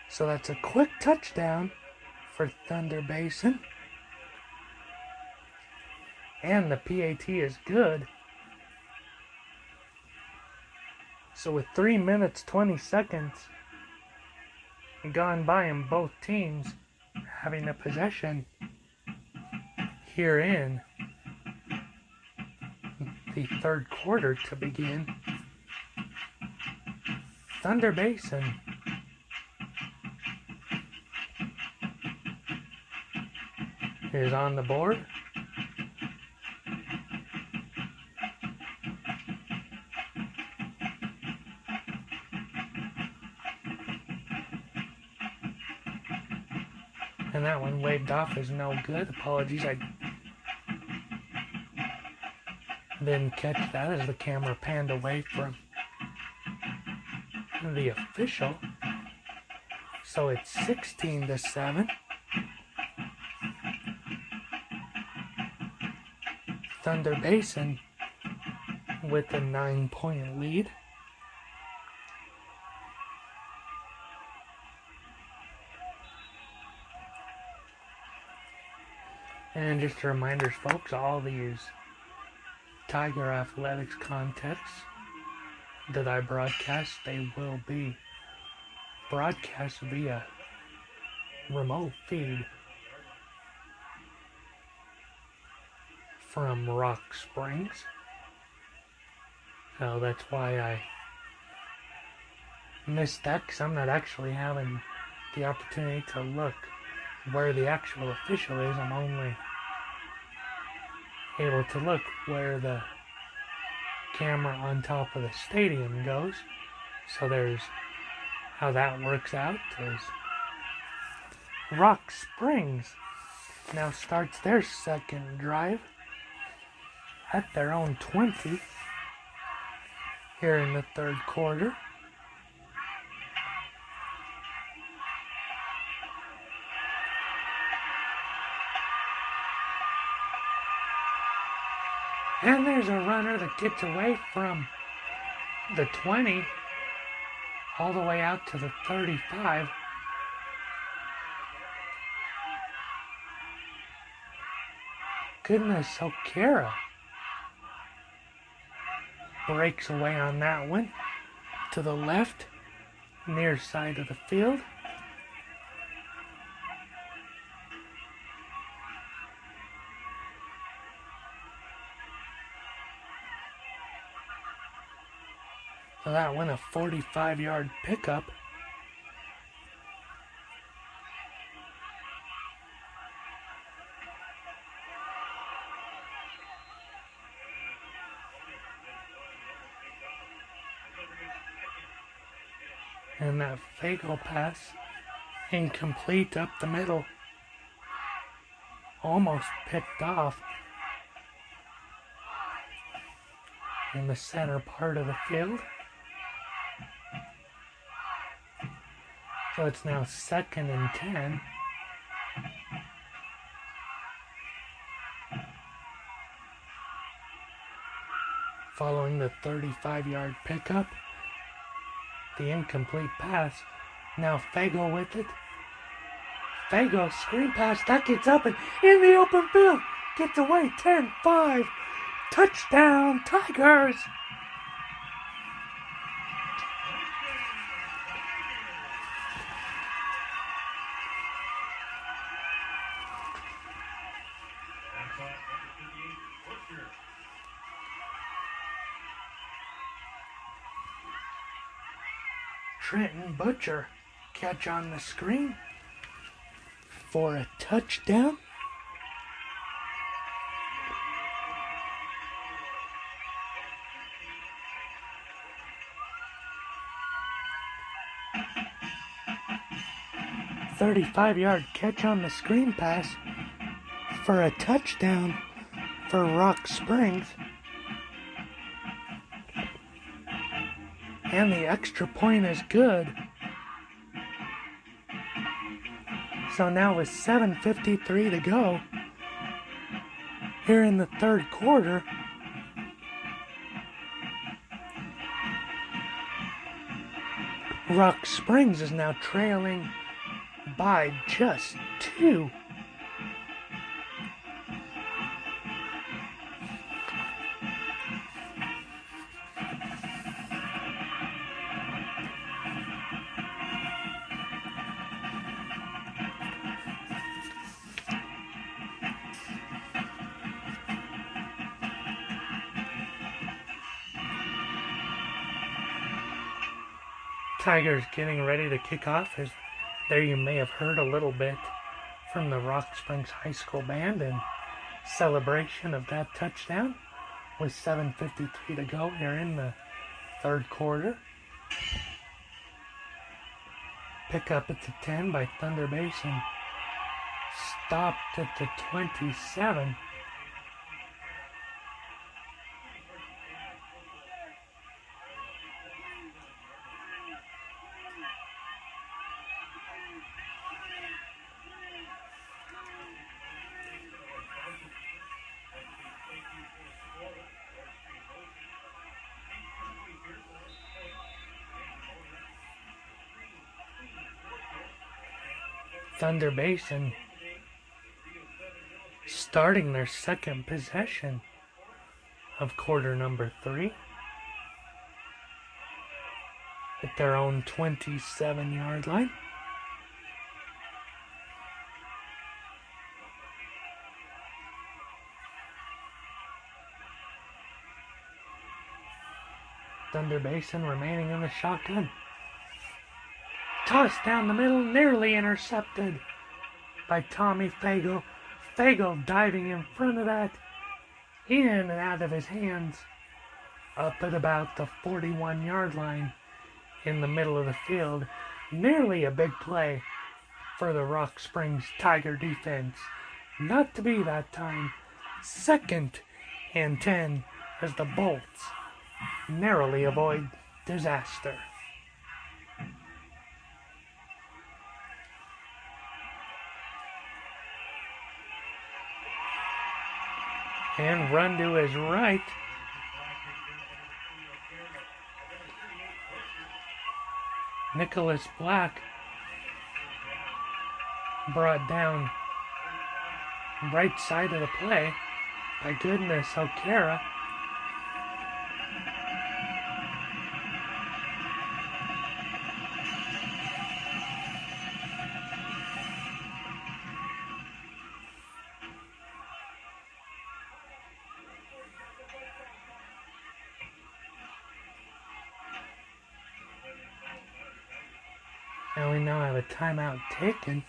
So that's a quick touchdown for Thunder Basin. And the PAT is good. So with 3 minutes, 20 seconds gone by in both teams having a possession here in the 3rd quarter to begin, Thunder Basin is on the board. And that one waved off is no good. Apologies, I didn't catch that as the camera panned away from the official. So it's 16-7. Thunder Basin with a 9-point lead. And just a reminder, folks, all these Tiger Athletics contests that I broadcast, they will be broadcast via remote feed from Rock Springs. So that's why I missed that, because I'm not actually having the opportunity to look where the actual official is. I'm only able to look where the camera on top of the stadium goes. So there's how that works out is Rock Springs now starts their second drive at their own 20 here in the third quarter. And there's a runner that gets away from the 20 all the way out to the 35. Goodness, O'Kara breaks away on that one to the left, near side of the field. So that went a 45-yard pickup. And that Fago pass, incomplete up the middle. Almost picked off in the center part of the field. So it's now 2nd and 10. Following the 35-yard pickup. The incomplete pass. Now Fago with it. Fago, screen pass. That gets up and in the open field. Gets away. 10-5. Touchdown, Tigers. Trenton Butcher catch on the screen for a touchdown. "35-yard catch on the screen pass for a touchdown for Rock Springs. And the extra point is good. So now with 7:53 to go here in the third quarter, Rock Springs is now trailing by just 2. Tigers getting ready to kick off. There you may have heard a little bit from the Rock Springs High School band in celebration of that touchdown with 7:53 to go here in the third quarter. Pick up at the 10 by Thunder Basin. Stopped at the 27. Thunder Basin starting their second possession of quarter number 3 at their own 27-yard line. Thunder Basin remaining in the shotgun. Tossed down the middle, nearly intercepted by Tommy Fagel. Fagel diving in front of that, in and out of his hands, up at about the 41-yard line in the middle of the field. Nearly a big play for the Rock Springs Tiger defense. Not to be that time. 2nd and 10 as the Bolts narrowly avoid disaster. And run to his right. Nicholas Black brought down right side of the play by Goodness O'Kara. And we now have a timeout taken.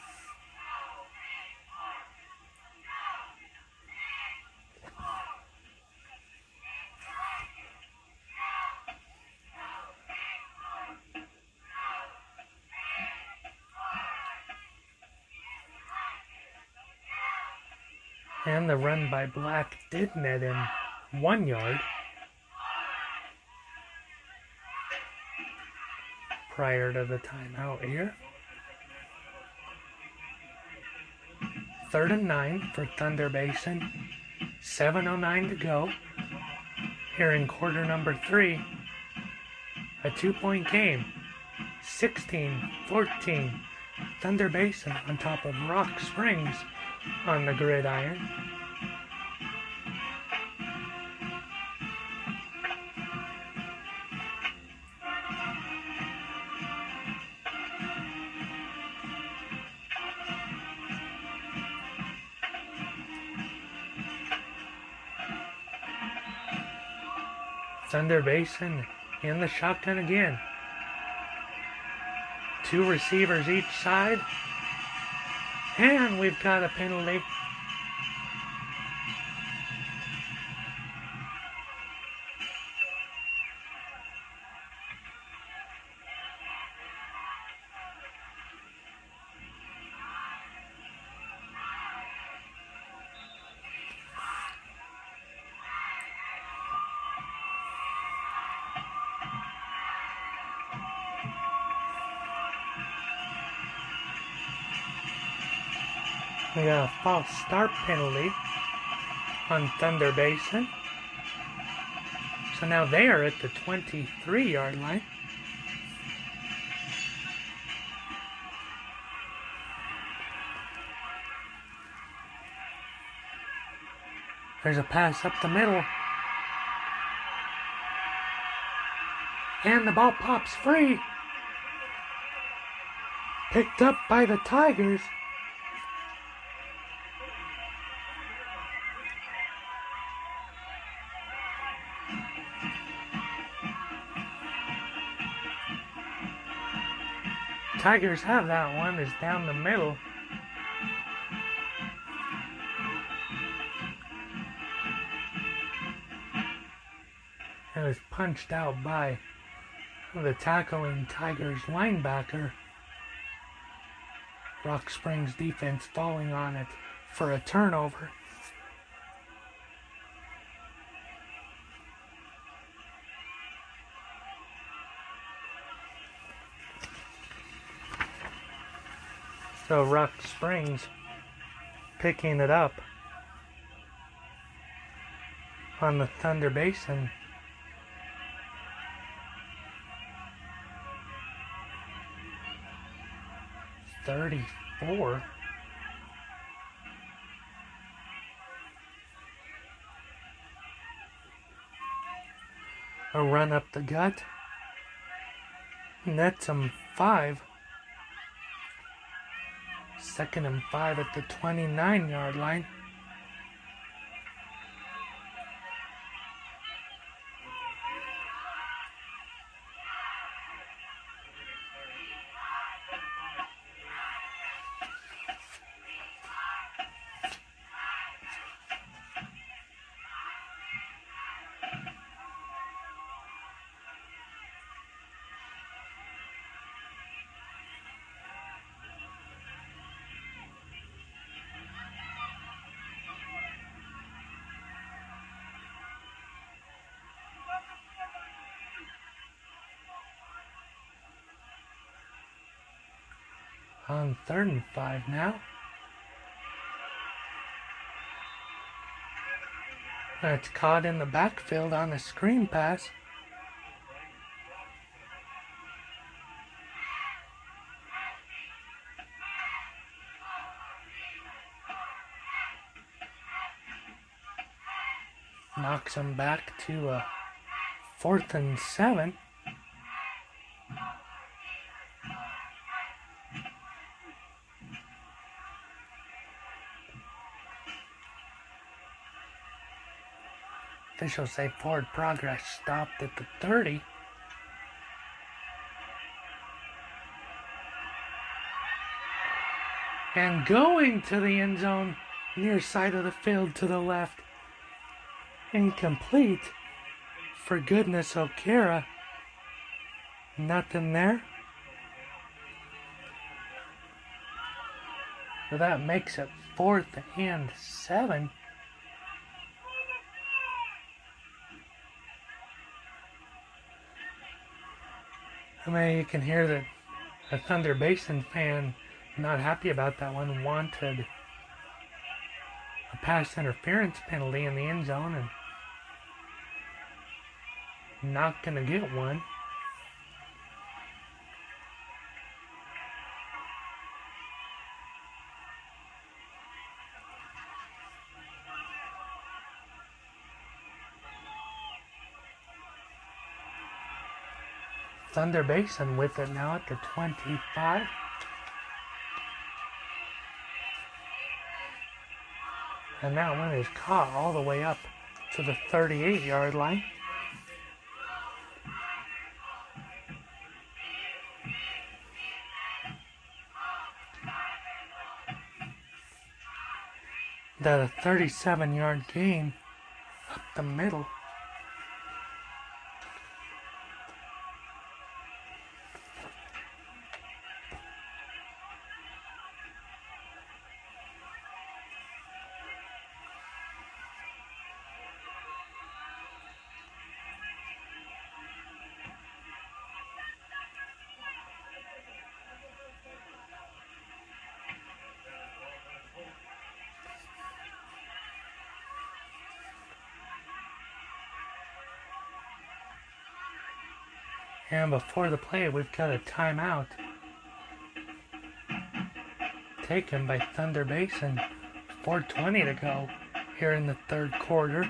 And the run by Black did net him 1 yard. Prior to the timeout here. 3rd and 9 for Thunder Basin. 7:09 to go. Here in quarter number 3. A 2-point game. 16-14. Thunder Basin on top of Rock Springs on the gridiron. Thunder Basin in the shotgun again. 2 receivers each side. And we've got a penalty. We got a false start penalty on Thunder Basin. So now they are at the 23-yard line. There's a pass up the middle. And the ball pops free. Picked up by the Tigers. Tigers have that one. It's down the middle. And it's punched out by the tackling Tigers linebacker. Rock Springs defense falling on it for a turnover. So Rock Springs picking it up on the Thunder Basin. 4. A run up the gut. Nets him 5. 2nd and 5 at the 29-yard line. On 3rd and 5 now. That's caught in the backfield on a screen pass. Knocks him back to a 4th and 7. Officials say forward progress stopped at the 30. And going to the end zone, near side of the field to the left. Incomplete. For goodness, O'Kara. Nothing there. So that makes it 4th and 7. I mean, you can hear that a Thunder Basin fan not happy about that one, wanted a pass interference penalty in the end zone and not going to get one. Thunder Basin with it now at the 25. And that one is caught all the way up to the 38-yard line. That a 37-yard gain up the middle. And before the play, we've got a timeout taken by Thunder Basin. 4:20 to go here in the 3rd quarter.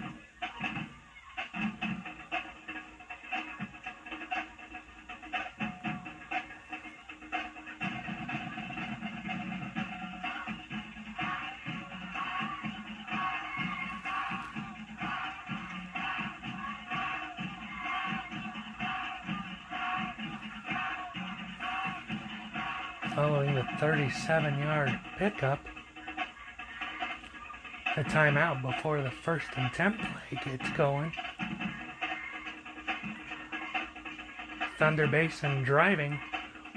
Following the 37-yard pickup, a timeout before the 1st and 10 play gets going. Thunder Basin driving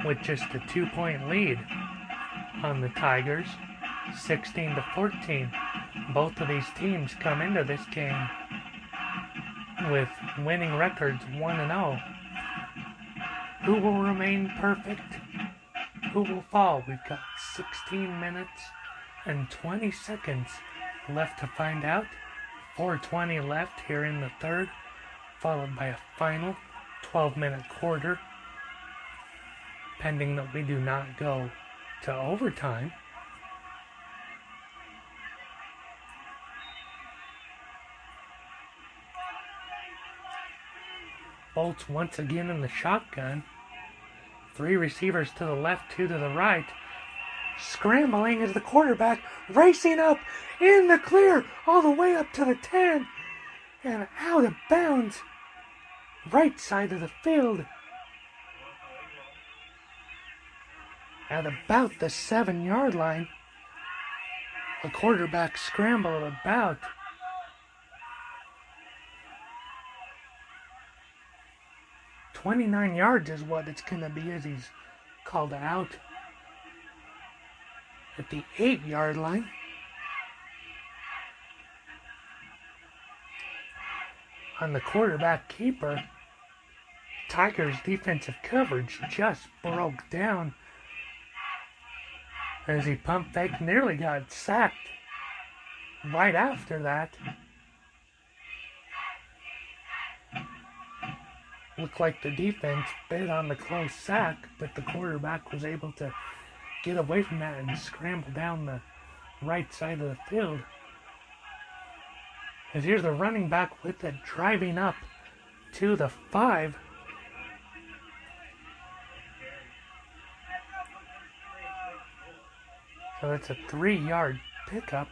with just a 2-point lead on the Tigers, 16-14. Both of these teams come into this game with winning records 1-0. Who will remain perfect? Who will fall? We've got 16 minutes and 20 seconds left to find out. 4:20 left here in the 3rd, followed by a final 12-minute quarter, pending that we do not go to overtime. Bolts once again in the shotgun. 3 receivers to the left, 2 to the right. Scrambling is the quarterback, racing up in the clear, all the way up to the 10, and out of bounds, right side of the field, at about the 7-yard line. The quarterback scrambled about 29 yards is what it's going to be as he's called out at the 8-yard line. On the quarterback keeper, Tigers' defensive coverage just broke down as he pump fake, nearly got sacked right after that. Looked like the defense bid on the close sack, but the quarterback was able to get away from that and scramble down the right side of the field. As here's the running back with it, driving up to the 5. So it's a 3-yard pickup.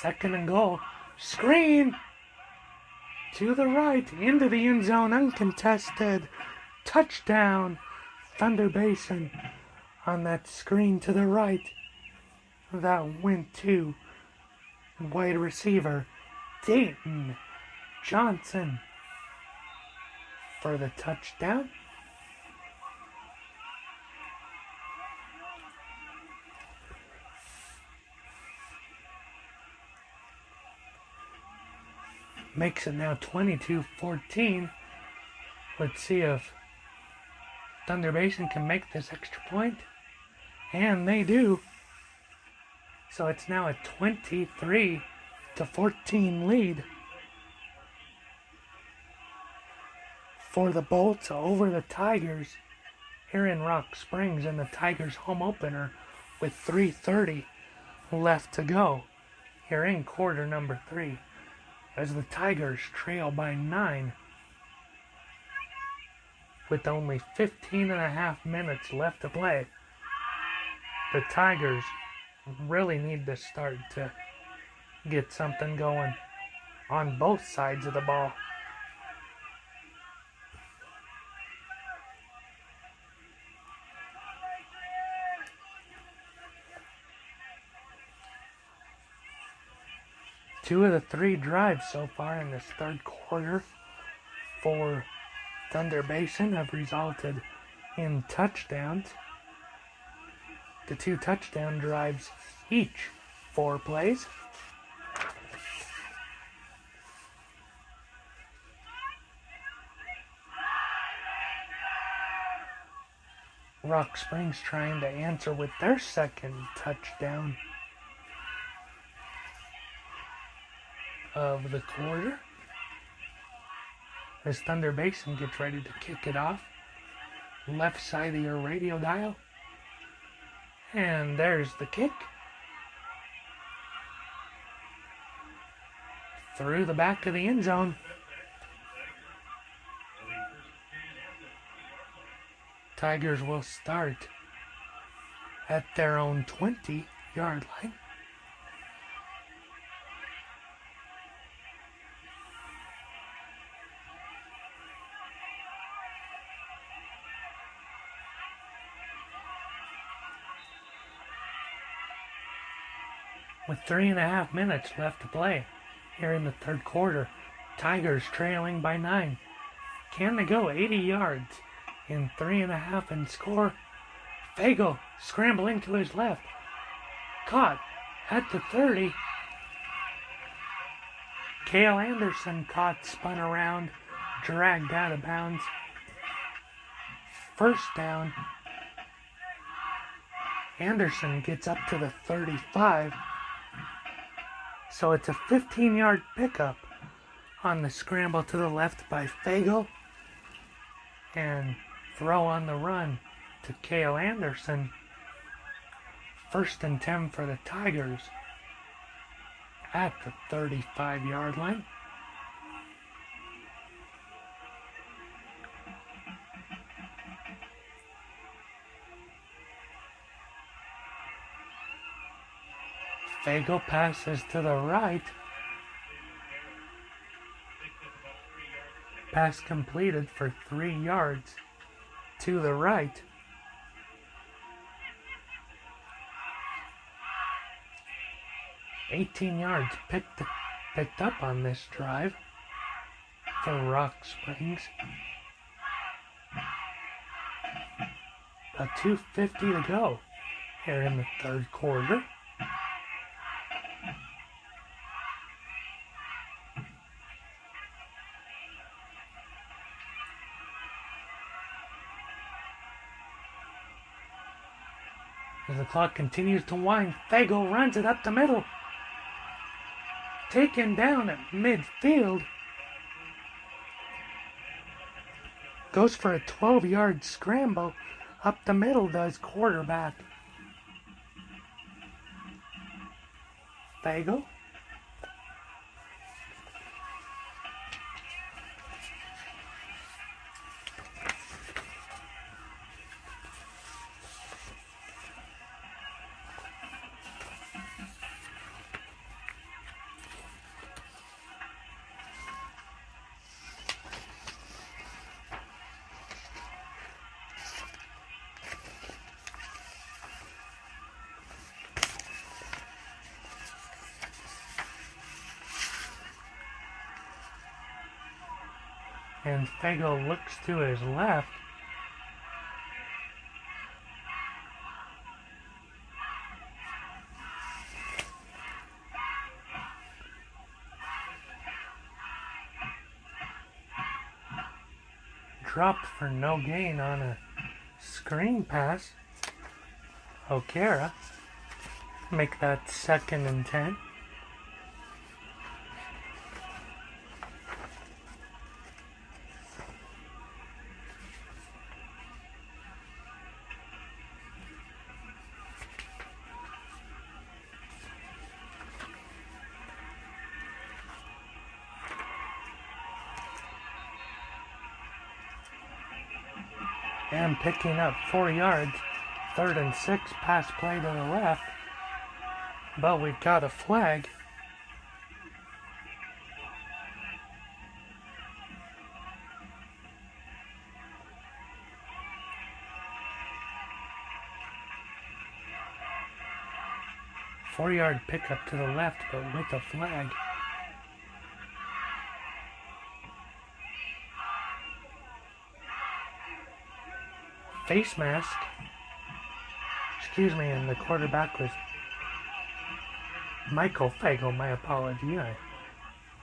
Second and goal. Screen to the right, into the end zone, uncontested. Touchdown, Thunder Basin on that screen to the right. That went to wide receiver Dayton Johnson for the touchdown. Makes it now 22-14. Let's see if Thunder Basin can make this extra point. And they do. So it's now a 23-14 lead for the Bolts over the Tigers here in Rock Springs in the Tigers home opener with 3:30 left to go here in quarter number 3. As the Tigers trail by 9 with only 15 and a half minutes left to play. The Tigers really need to start to get something going on both sides of the ball. Two of the 3 drives so far in this third quarter for Thunder Basin have resulted in touchdowns. The 2 touchdown drives each 4 plays. Rock Springs trying to answer with their second touchdown of the quarter as Thunder Basin gets ready to kick it off. Left side of your radio dial. And there's the kick. Through the back of the end zone. Tigers will start at their own 20-yard line. With 3.5 minutes left to play here in the third quarter, Tigers trailing by 9. Can they go 80 yards in 3.5 and score? Fagel scrambling to his left. Caught at the 30. Cale Anderson caught, spun around, dragged out of bounds. First down. Anderson gets up to the 35. So it's a 15-yard pickup on the scramble to the left by Fagel, and throw on the run to Kale Anderson. 1st and 10 for the Tigers at the 35-yard line. Fagel passes to the right. Pass completed for 3 yards to the right. $18 yards picked up on this drive for Rock Springs. About 2:50 to go here in the 3rd quarter. As the clock continues to wind, Fagel runs it up the middle. Taken down at midfield. Goes for a 12-yard scramble. Up the middle does quarterback Fagel. And Fagel looks to his left. Dropped for no gain on a screen pass. O'Kara make that 2nd and 10. And picking up 4 yards, 3rd and 6, pass play to the left. But we've got a flag. Four-yard pickup to the left, but with a flag. Face mask. And the quarterback was Michael Fagel. My apology, I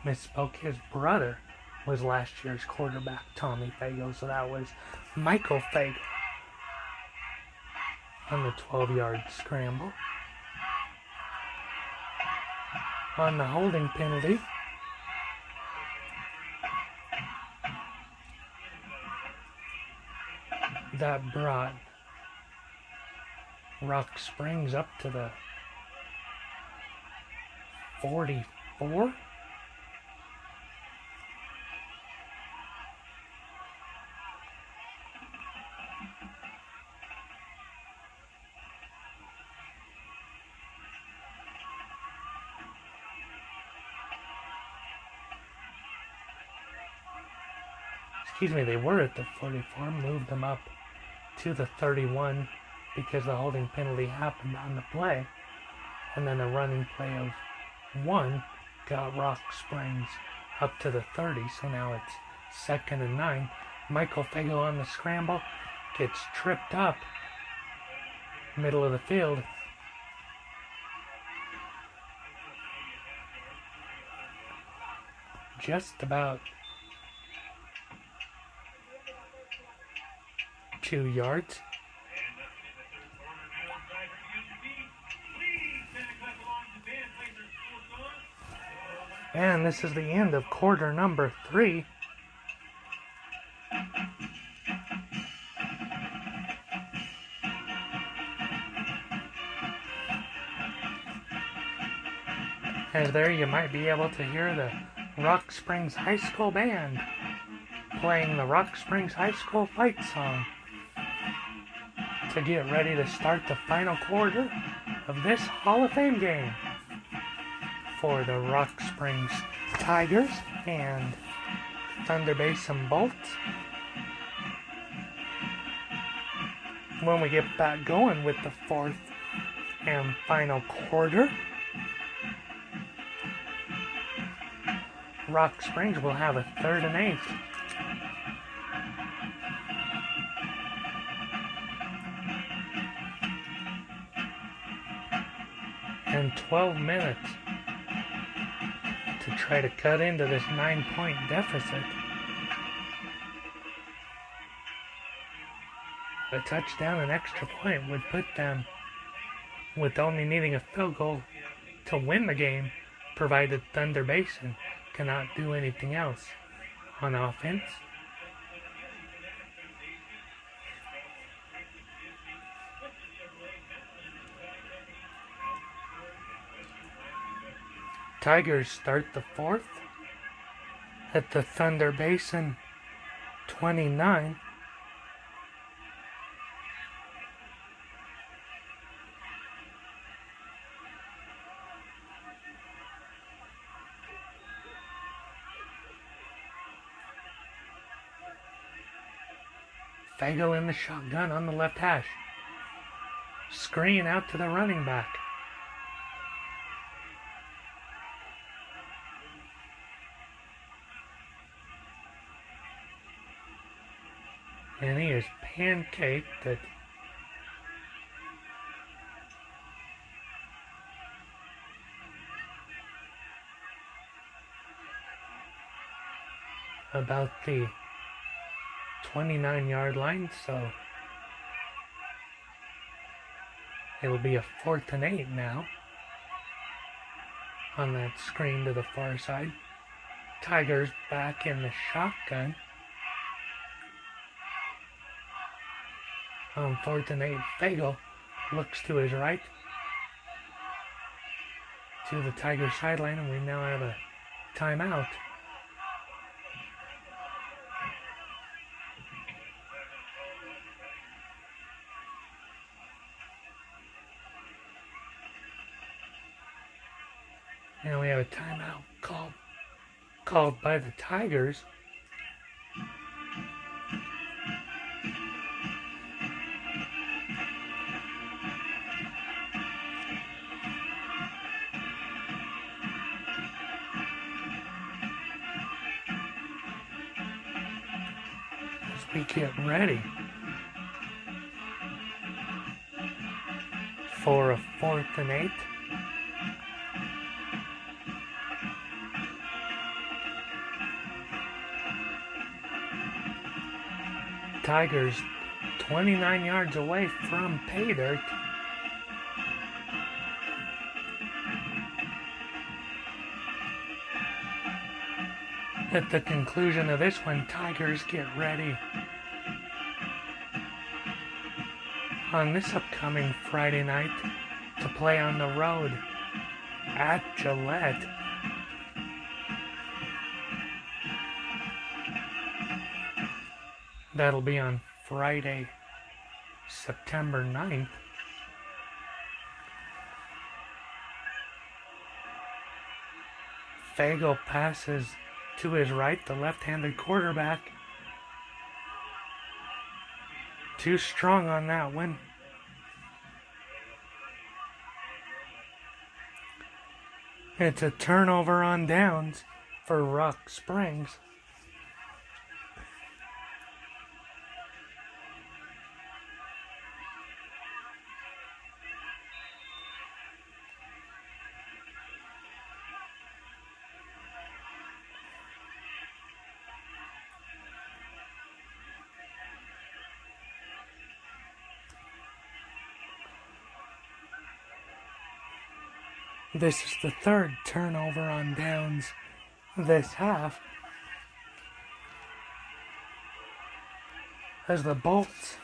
misspoke. His brother was last year's quarterback, Tommy Fagel, so that was Michael Fagel on the 12-yard scramble. On the holding penalty, that brought Rock Springs up to the 44. They were at the 44, moved them up to the 31 because the holding penalty happened on the play. And then a running play of 1 got Rock Springs up to the 30, so now it's 2nd and 9. Michael Fagel on the scramble, gets tripped up, middle of the field. Just about 2 yards. And this is the end of quarter number 3. And there you might be able to hear the Rock Springs High School Band playing the Rock Springs High School fight song to get ready to start the final quarter of this Hall of Fame game for the Rock Springs Tigers and Thunder Basin Bolts. When we get back going with the fourth and final quarter, Rock Springs will have a 3rd and 8. And 12 minutes to try to cut into this 9-point deficit. A touchdown and extra point would put them with only needing a field goal to win the game, provided Thunder Basin cannot do anything else on offense. Tigers start the fourth at the Thunder Basin 29. Fago in the shotgun on the left hash. Screen out to the running back. And he is pancaked at about the 29-yard line, so it'll be a 4th and 8 now on that screen to the far side. Tigers back in the shotgun. On 4th and 8, Fago looks to his right to the Tiger sideline, and we now have a timeout. And we have a timeout called by the Tigers. As we get ready for a 4th and 8. Tigers 29 yards away from pay dirt. At the conclusion of this one, Tigers get ready on this upcoming Friday night to play on the road at Gillette. That'll be on Friday, September 9th. Fago passes to his right, the left-handed quarterback. Too strong on that one. It's a turnover on downs for Rock Springs. This is the 3rd turnover on downs this half as the Bolts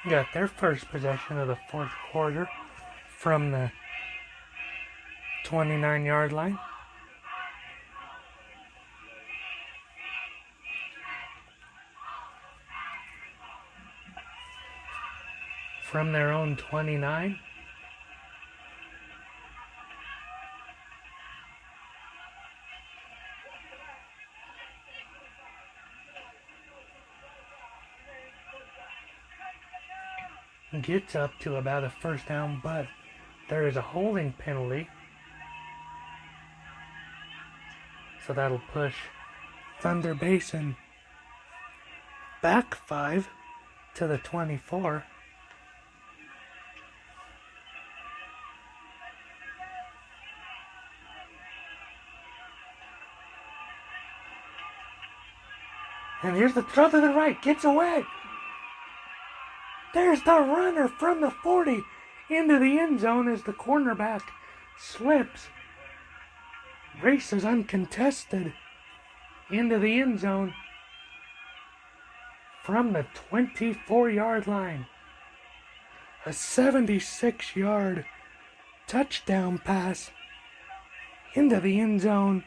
got their first possession of the fourth quarter from the 29-yard line. From their own 29. Gets up to about a first down, but there is a holding penalty. So that'll push Thunder Basin back 5 to the 24. And here's the throw to the right. Gets away. There's the runner from the 40 into the end zone as the cornerback slips. Races uncontested into the end zone from the 24-yard line. A 76-yard touchdown pass into the end zone.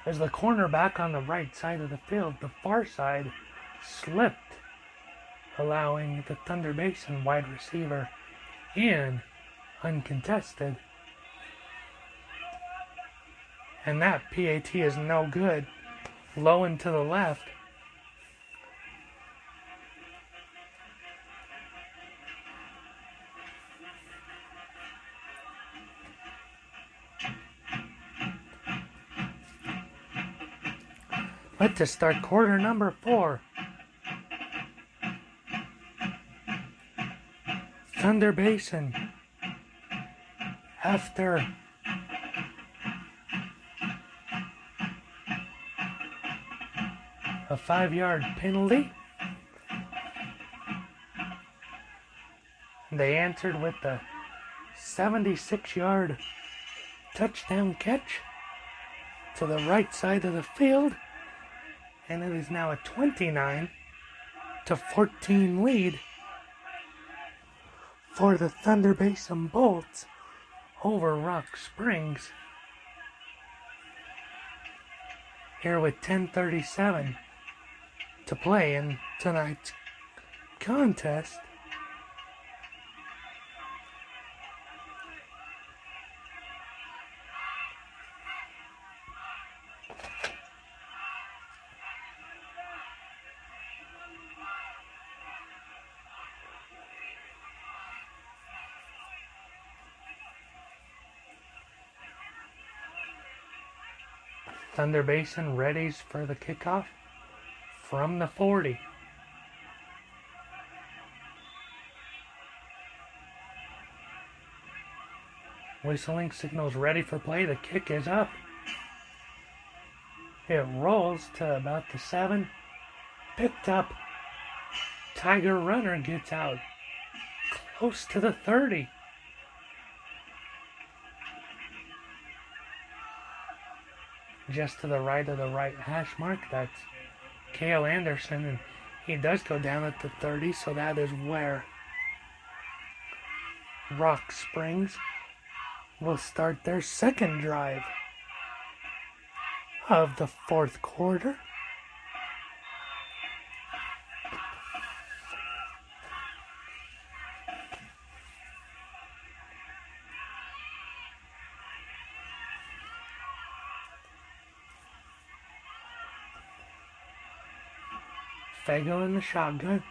As the cornerback on the right side of the field, the far side, slipped, allowing the Thunder Basin wide receiver in uncontested. And that PAT is no good. Low and to the left. Let's start quarter number 4. Thunder Basin, after a 5-yard penalty, they answered with the 76-yard touchdown catch to the right side of the field. And it is now a 29-14 lead for the Thunder Basin Bolts over Rock Springs. Here with 10:37 to play in tonight's contest. Thunder Basin readies for the kickoff from the 40. Whistling signals ready for play. The kick is up. It rolls to about the 7. Picked up. Tiger runner gets out close to the 30. Just to the right of the right hash mark, that's Cale Anderson, and he does go down at the 30, so that is where Rock Springs will start their second drive of the fourth quarter. Fago in the shotgun.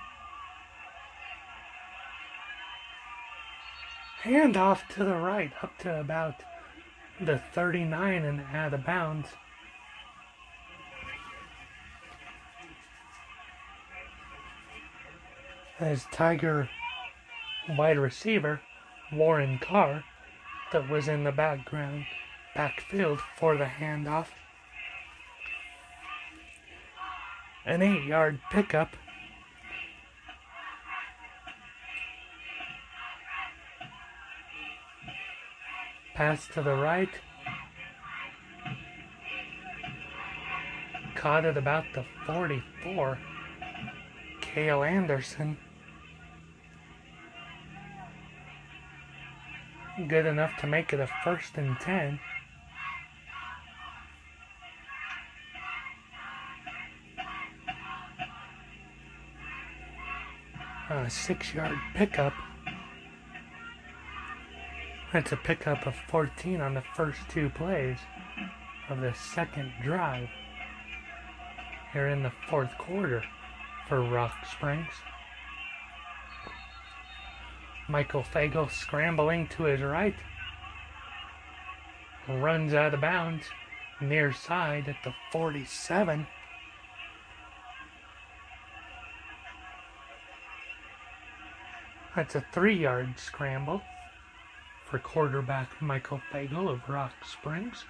Hand off to the right, up to about the 39 and out of bounds. As Tiger wide receiver Warren Carr, that was in the backfield for the handoff. An 8-yard pickup Pass to the right. Caught at about the 44. Cale Anderson. Good enough to make it a 1st and 10. A 6-yard pickup. That's a pickup of 14 on the first 2 plays of the second drive here in the 4th quarter for Rock Springs. Michael Fagel scrambling to his right. Runs out of bounds near side at the 47. That's a 3-yard scramble for quarterback Michael Fagel of Rock Springs.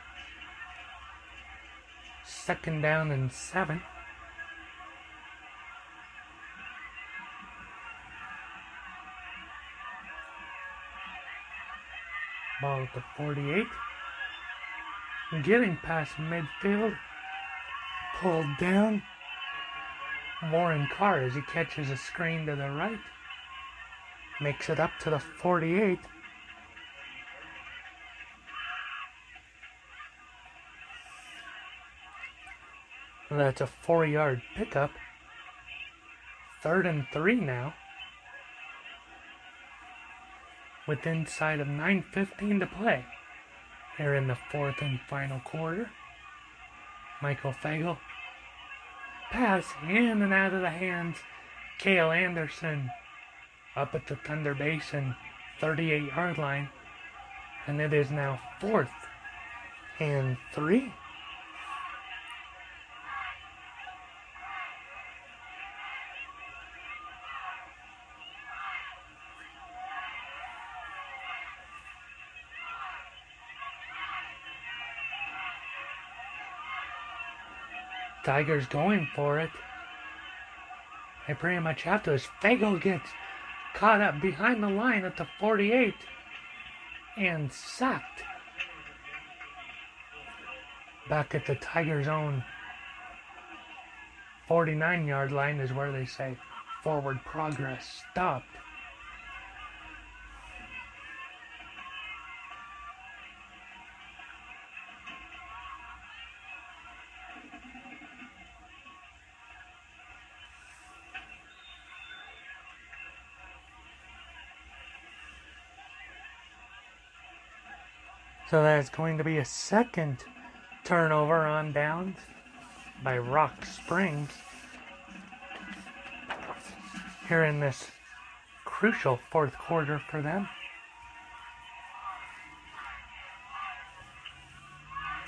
2nd down and 7. Ball at the 48. Getting past midfield. Pulled down. Warren Carr as he catches a screen to the right. Makes it up to the 48. That's a 4-yard pickup. 3rd and 3 now. With inside of 9:15 to play here in the 4th and final quarter. Michael Fagel. Pass in and out of the hands. Cale Anderson up at the Thunder Basin 38-yard line. And it is now 4th and 3. Tigers going for it. They pretty much have to as Fagel gets caught up behind the line at the 48 and sacked. Back at the Tigers' own 49-yard line is where they say forward progress stopped. So that's going to be a 2nd turnover on downs by Rock Springs here in this crucial 4th quarter for them.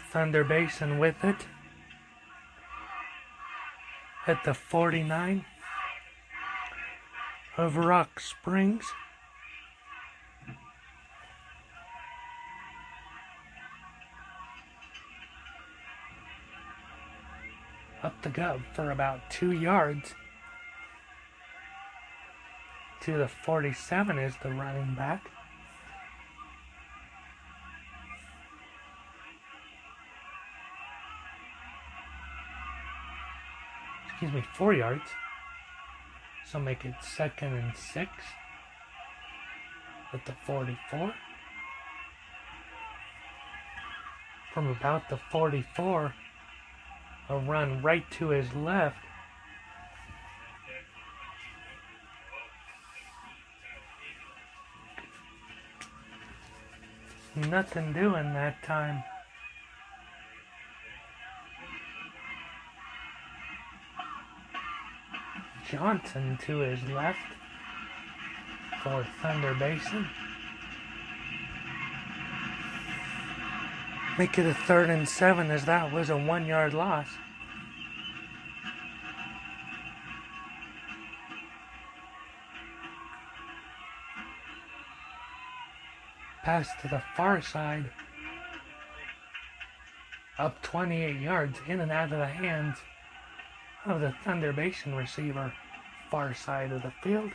Thunder Basin with it at the 49 of Rock Springs. Up the gut for about 2 yards. To the 47 is the running back. 4 yards. So make it 2nd and 6 at the 44. From about the 44, a run right to his left. Nothing doing that time. Johnson to his left for Thunder Basin. Make it a 3rd and 7 as that was a 1-yard loss. Pass to the far side. Up 28 yards, in and out of the hands of the Thunder Basin receiver, far side of the field.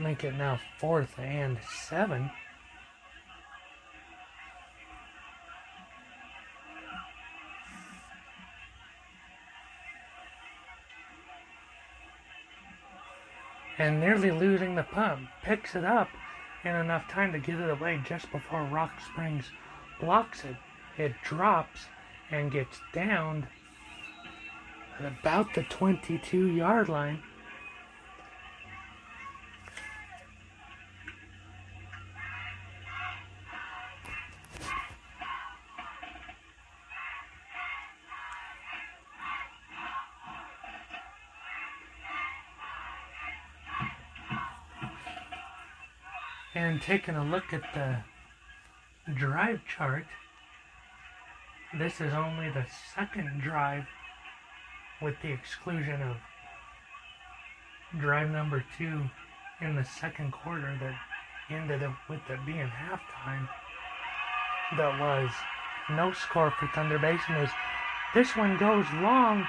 Make it now 4th and 7. And nearly losing the punt, picks it up in enough time to get it away just before Rock Springs blocks it. It drops and gets downed at about the 22-yard line. And taking a look at the drive chart, this is only the second drive, with the exclusion of drive number 2 in the second quarter that ended up with it being halftime. That was no score for Thunder Basin, as this one goes long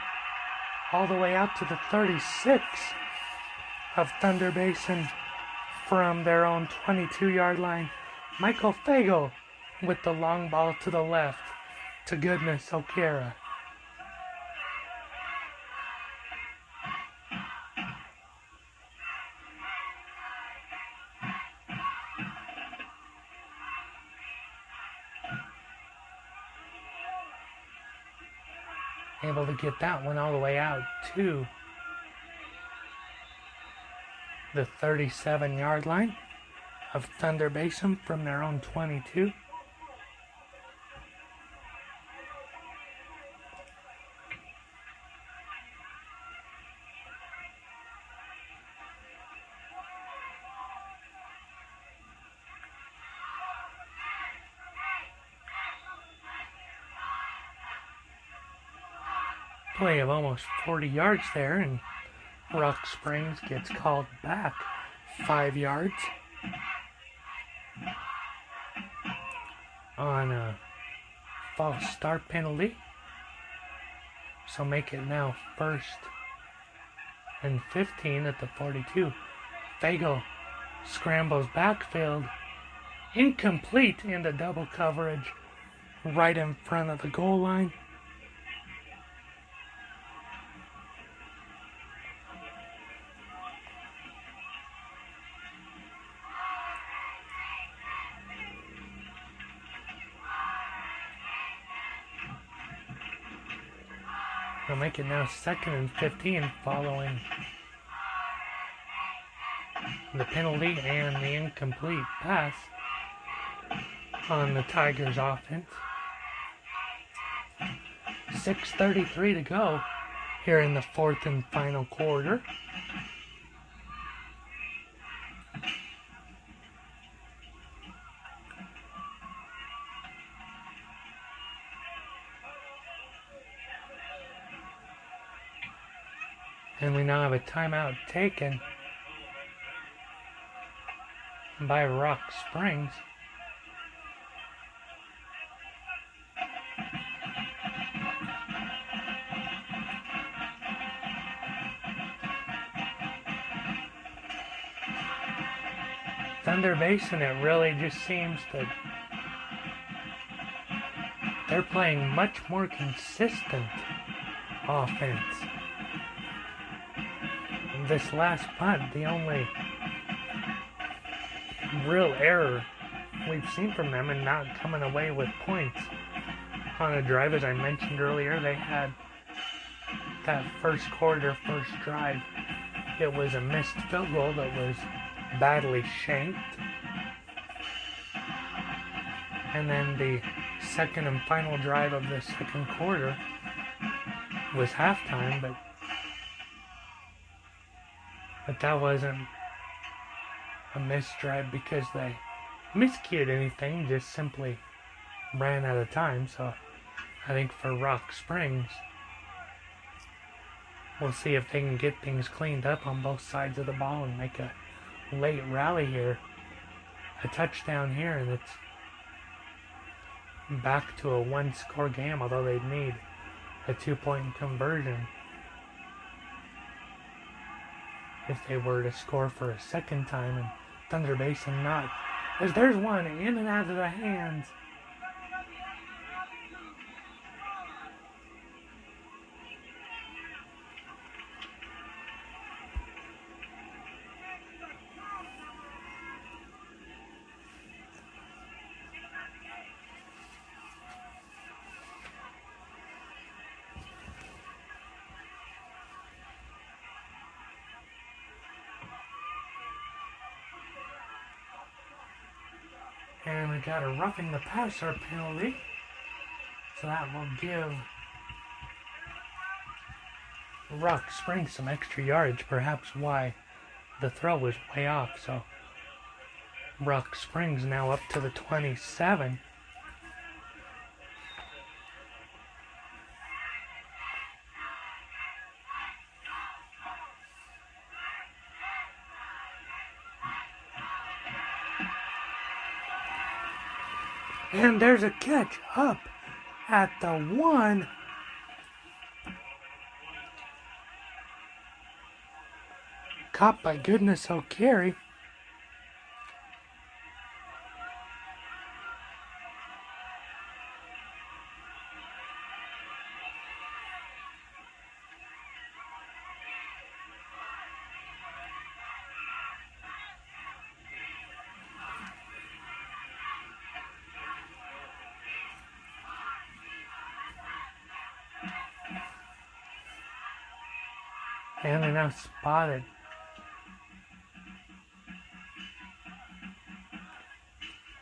all the way out to the 36 of Thunder Basin from their own 22-yard line. Michael Fagel with the long ball to the left to Goodness O'Kara. Able to get that one all the way out to the 37-yard line of Thunder Basin from their own 22. Play of almost 40 yards there, and Rock Springs gets called back 5 yards on a false start penalty. So make it now 1st and 15 at the 42. Fagel scrambles backfield, incomplete into double coverage right in front of the goal line. They'll make it now 2nd and 15 following the penalty and the incomplete pass on the Tigers offense. 6:33 to go here in the 4th and final quarter. And we now have a timeout taken by Rock Springs. Thunder Basin, it really just seems that they're playing much more consistent offense. This last punt, the only real error we've seen from them and not coming away with points on a drive, as I mentioned earlier. They had that first quarter, first drive. It was a missed field goal that was badly shanked. And then the second and final drive of the second quarter was halftime, but that wasn't a missed drive because they miscued anything, just simply ran out of time. So I think for Rock Springs, we'll see if they can get things cleaned up on both sides of the ball and make a late rally here. A touchdown here, and it's back to a one-score game, although they'd need a 2-point conversion. if they were to score for a second time and Thunder Basin not. As there's one in and out of the hands. And we got a roughing the passer penalty. So that will give Rock Springs some extra yardage, perhaps why the throw was way off. So Rock Springs now up to the 27. And there's a catch up at the 1. Caught by Goodness O'Carey. And they now spotted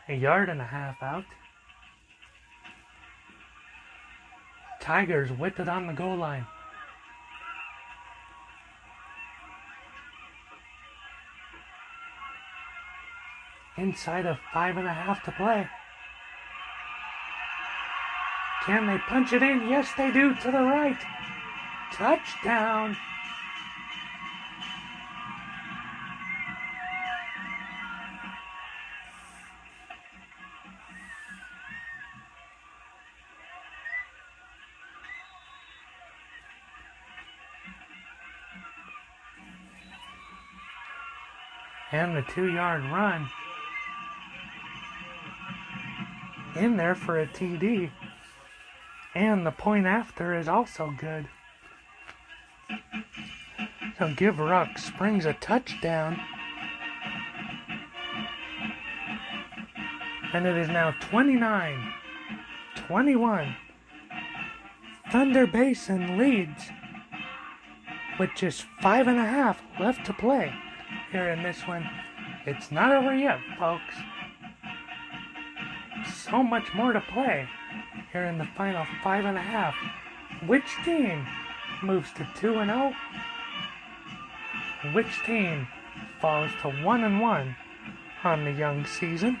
a yard and a half out. Tigers with it on the goal line. Inside of 5.5 to play. Can they punch it in? Yes, they do, to the right. Touchdown. And the 2-yard run in there for a TD. And the point after is also good. So give Rock Springs a touchdown. And it is now 29-21. Thunder Basin leads with just 5.5 left to play. Here in this one, it's not over yet, folks. So much more to play here in the final 5.5. Which team moves to 2-0? Which team falls to 1-1 on the young season?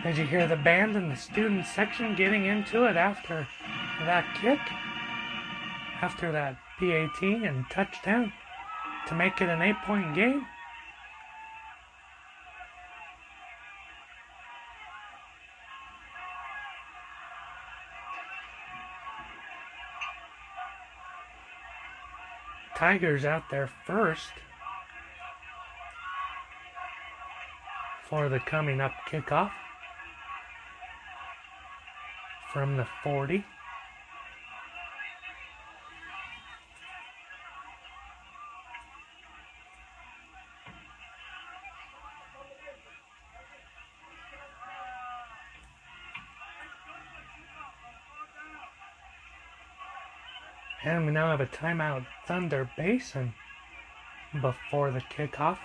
Did you hear the band in the student section getting into it after that kick? After that PAT and touchdown to make it an 8-point game? Tigers out there first for the coming up kickoff. From the 40. And we now have a timeout, Thunder Basin, before the kickoff.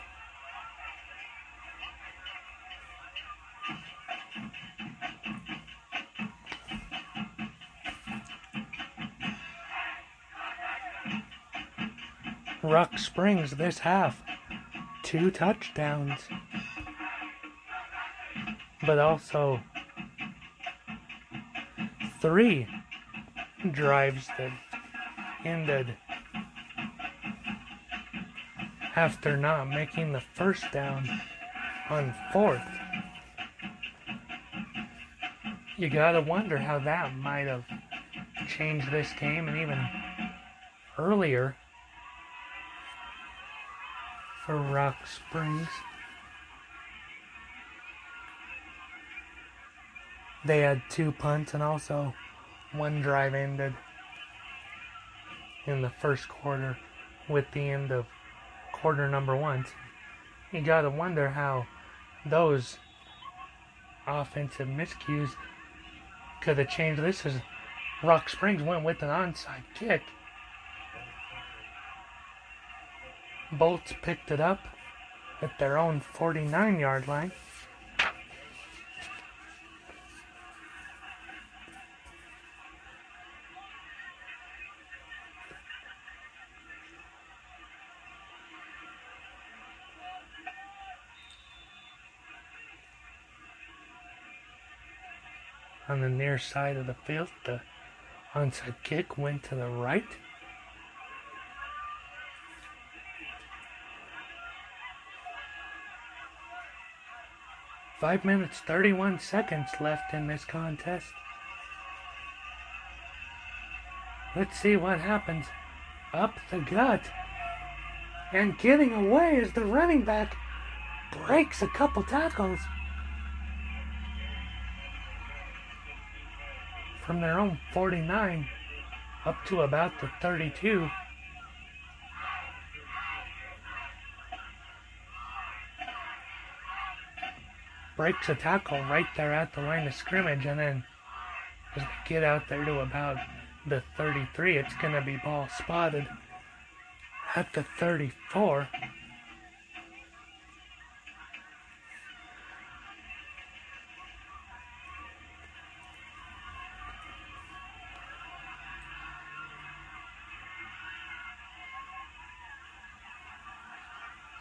Rock Springs this half, 2 touchdowns, but also 3 drives that ended after not making the first down on fourth. You gotta wonder how that might have changed this game, and even earlier for Rock Springs. They had 2 punts, and also one drive ended in the first quarter with the end of quarter number 1. You gotta wonder how those offensive miscues could have changed this, as Rock Springs went with an onside kick. Bolts picked it up at their own 49-yard line. On the near side of the field, the onside kick went to the right. Five minutes, 31 seconds left in this contest. Let's see what happens. Up the gut. And getting away as the running back breaks a couple tackles. From their own 49 up to about the 32. Breaks a tackle right there at the line of scrimmage, and then as they get out there to about the 33, it's going to be ball spotted at the 34.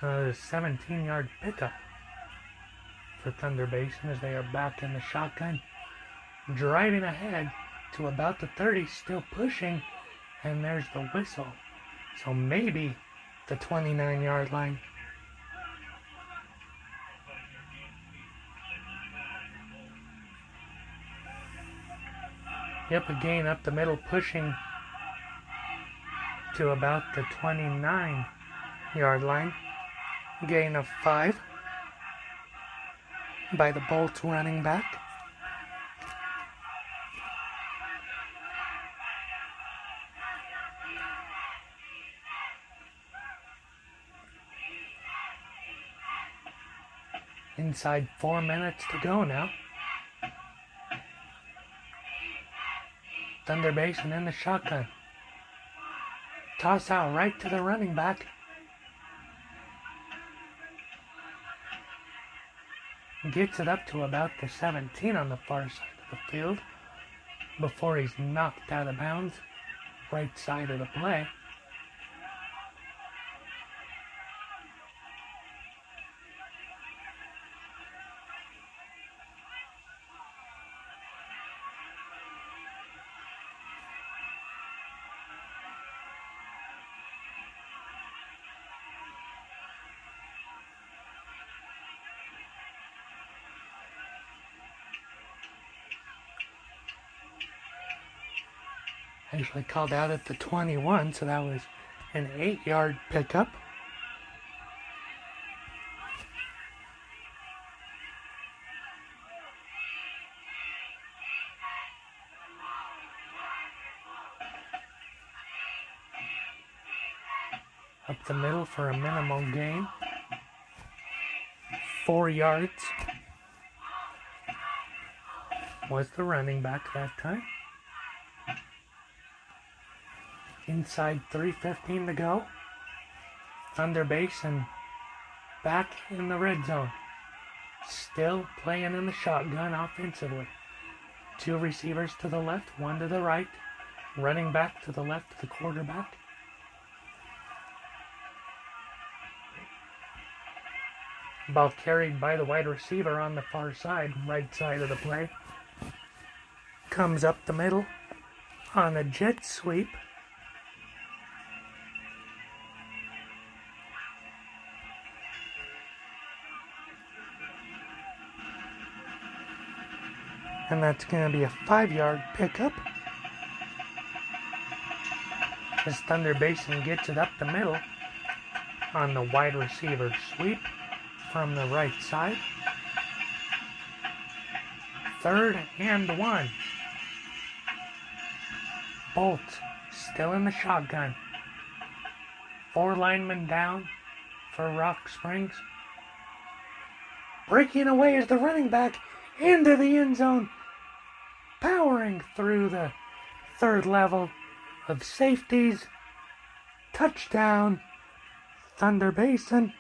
A 17-yard pickup for Thunder Basin as they are back in the shotgun, driving ahead to about the 30, still pushing, and there's the whistle. So maybe the 29-yard line. Yep, again up the middle, pushing to about the 29-yard line. Gain of 5 by the Bolts running back. Inside 4 minutes to go now. Thunder Basin in the shotgun. Toss out right to the running back. Gets it up to about the 17 on the far side of the field before he's knocked out of bounds right side of the play. Actually called out at the 21, so that was an 8-yard pickup. Up the middle for a minimal gain. 4 yards was the running back that time. Inside 3:15 to go. Thunder Basin back in the red zone. Still playing in the shotgun offensively. 2 receivers to the left, 1 to the right. Running back to the left of the quarterback. Ball carried by the wide receiver on the far side, right side of the play. Comes up the middle on a jet sweep. And that's going to be a 5-yard pickup. As Thunder Basin gets it up the middle on the wide receiver sweep from the right side. 3rd and 1. Bolt still in the shotgun. 4 linemen down for Rock Springs. Breaking away is the running back into the end zone. Powering through the 3rd level of safeties. Touchdown, Thunder Basin.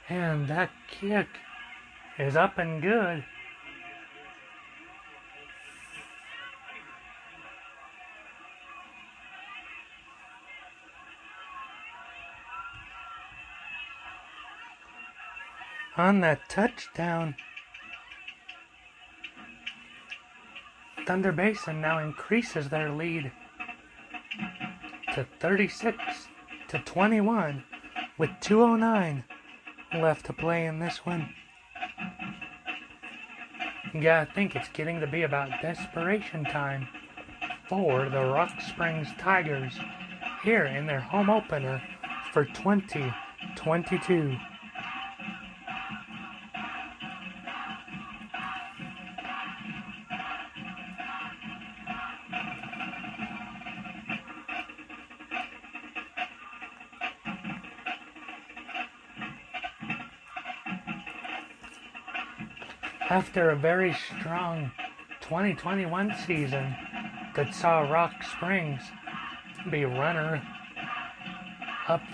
And that kick is up and good. On that touchdown, Thunder Basin now increases their lead to 36-21 with 2:09 left to play in this one. You gotta think it's getting to be about desperation time for the Rock Springs Tigers here in their home opener for 2022. After a very strong 2021 season that saw Rock Springs be runner-up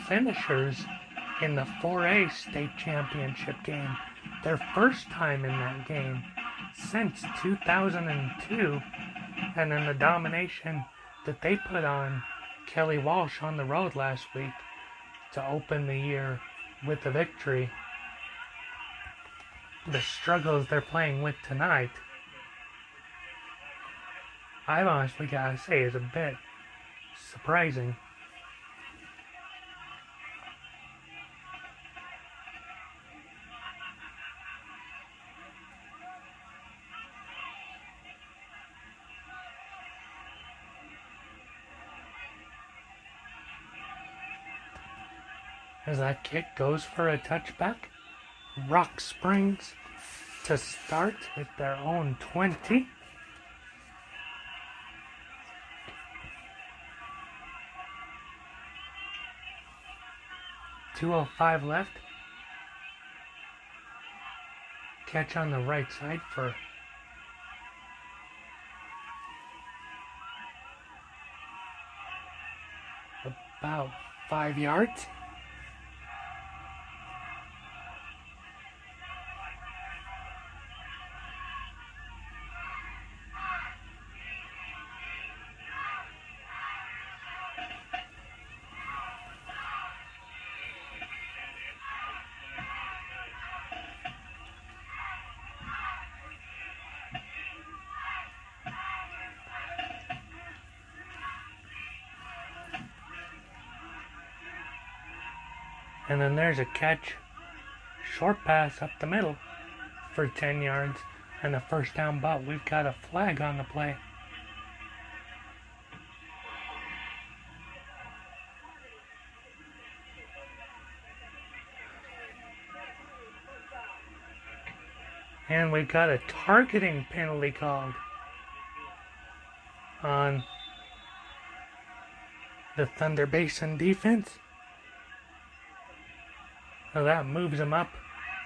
finishers in the 4A state championship game, their first time in that game since 2002, and then the domination that they put on Kelly Walsh on the road last week to open the year with the victory. The struggles they're playing with tonight, I've honestly gotta say, is a bit surprising. As that kick goes for a touchback, Rock Springs to start at their own 20. .205 left. Catch on the right side for about 5 yards. And then there's a catch, short pass up the middle for 10 yards and a first down, but we've got a flag on the play. And we've got a targeting penalty called on the Thunder Basin defense. So that moves them up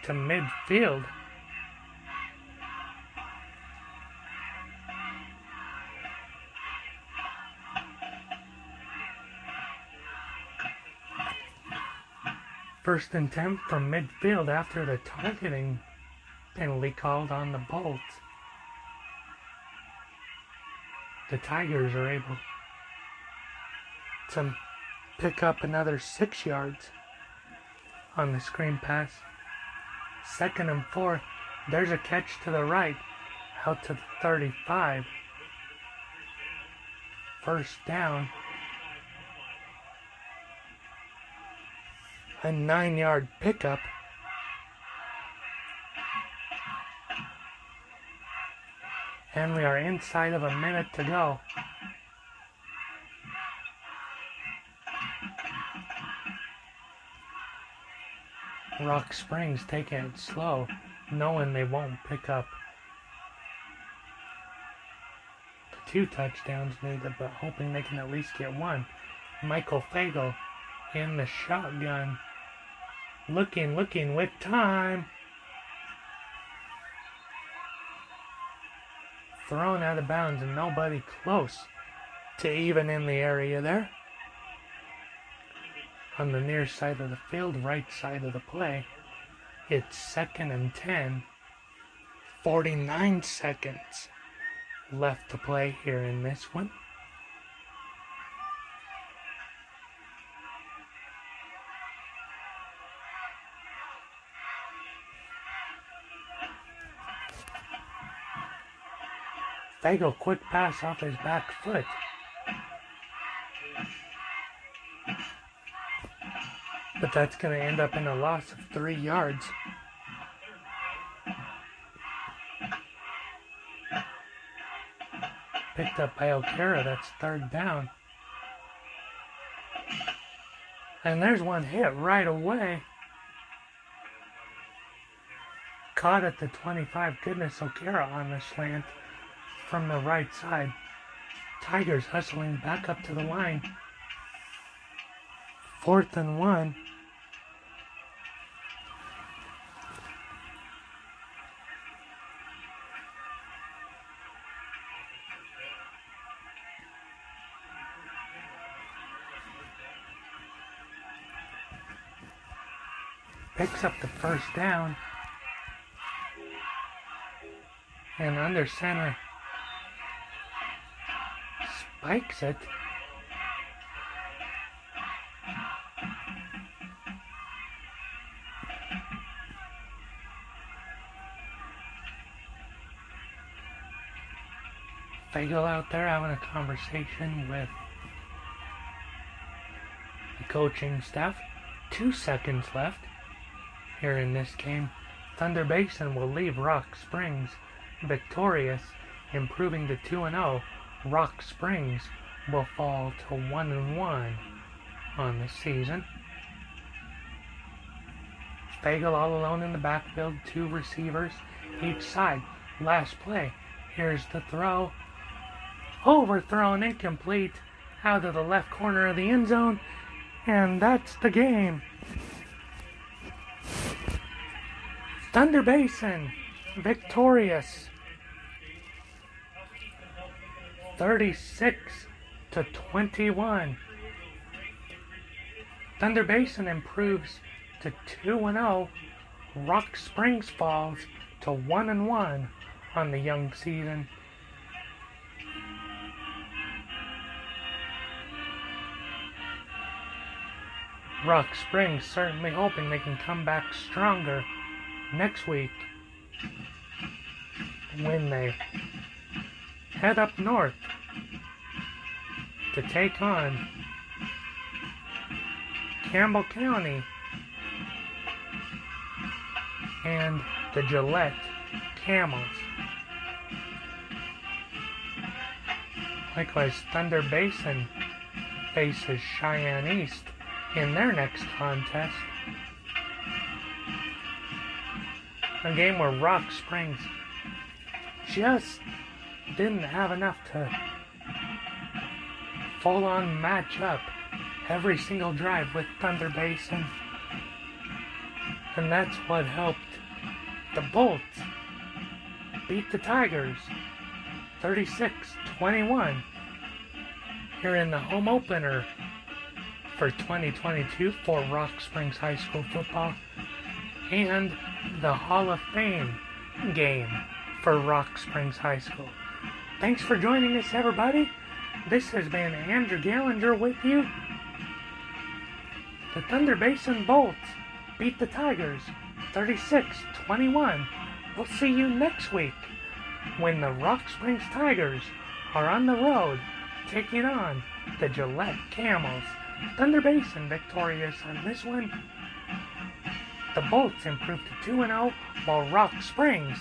to midfield. First and 10 from midfield after the targeting penalty called on the Bolts. The Tigers are able to pick up another 6 yards on the screen pass. 2nd and 4. There's a catch to the right, out to the 35. 1st down. A 9-yard pickup. And we are inside of a minute to go. Rock Springs taking it slow, knowing they won't pick up the 2 touchdowns needed, but hoping they can at least get 1. Michael Fagel in the shotgun. Looking with time. Thrown out of bounds and nobody close to even in the area there. On the near side of the field, right side of the play, it's 2nd and 10. 49 seconds left to play here in this one. Fagel, quick pass off his back foot. But that's going to end up in a loss of 3 yards. Picked up by O'Kara, that's 3rd down. And there's one hit right away. Caught at the 25. Goodness, O'Kara on the slant from the right side. Tigers hustling back up to the line. 4th and 1. Picks up the 1st down. And under center spikes it. Fagel out there having a conversation with the coaching staff. 2 seconds left here in this game. Thunder Basin will leave Rock Springs victorious, improving to 2-0. Rock Springs will fall to 1-1 on the season. Fagel all alone in the backfield, 2 receivers each side. Last play. Here's the throw. Overthrown, incomplete, out of the left corner of the end zone, and that's the game. Thunder Basin victorious, 36-21. Thunder Basin improves to 2-0. Rock Springs falls to 1-1 on the young season. Rock Springs certainly hoping they can come back stronger next week when they head up north to take on Campbell County and the Gillette Camels. Likewise, Thunder Basin faces Cheyenne East in their next contest. A game where Rock Springs just didn't have enough to full-on match up every single drive with Thunder Basin. And that's what helped the Bolts beat the Tigers 36-21 here in the home opener for 2022 for Rock Springs High School football and the Hall of Fame game for Rock Springs High School. Thanks for joining us, everybody. This has been Andrew Gallinger with you. The Thunder Basin Bolts beat the Tigers 36-21. We'll see you next week when the Rock Springs Tigers are on the road taking on the Gillette Camels. Thunder Basin victorious on this one. The Bolts improved to 2-0 while Rock Springs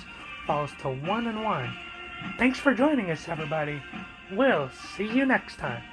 falls to 1-1. Thanks for joining us, everybody. We'll see you next time.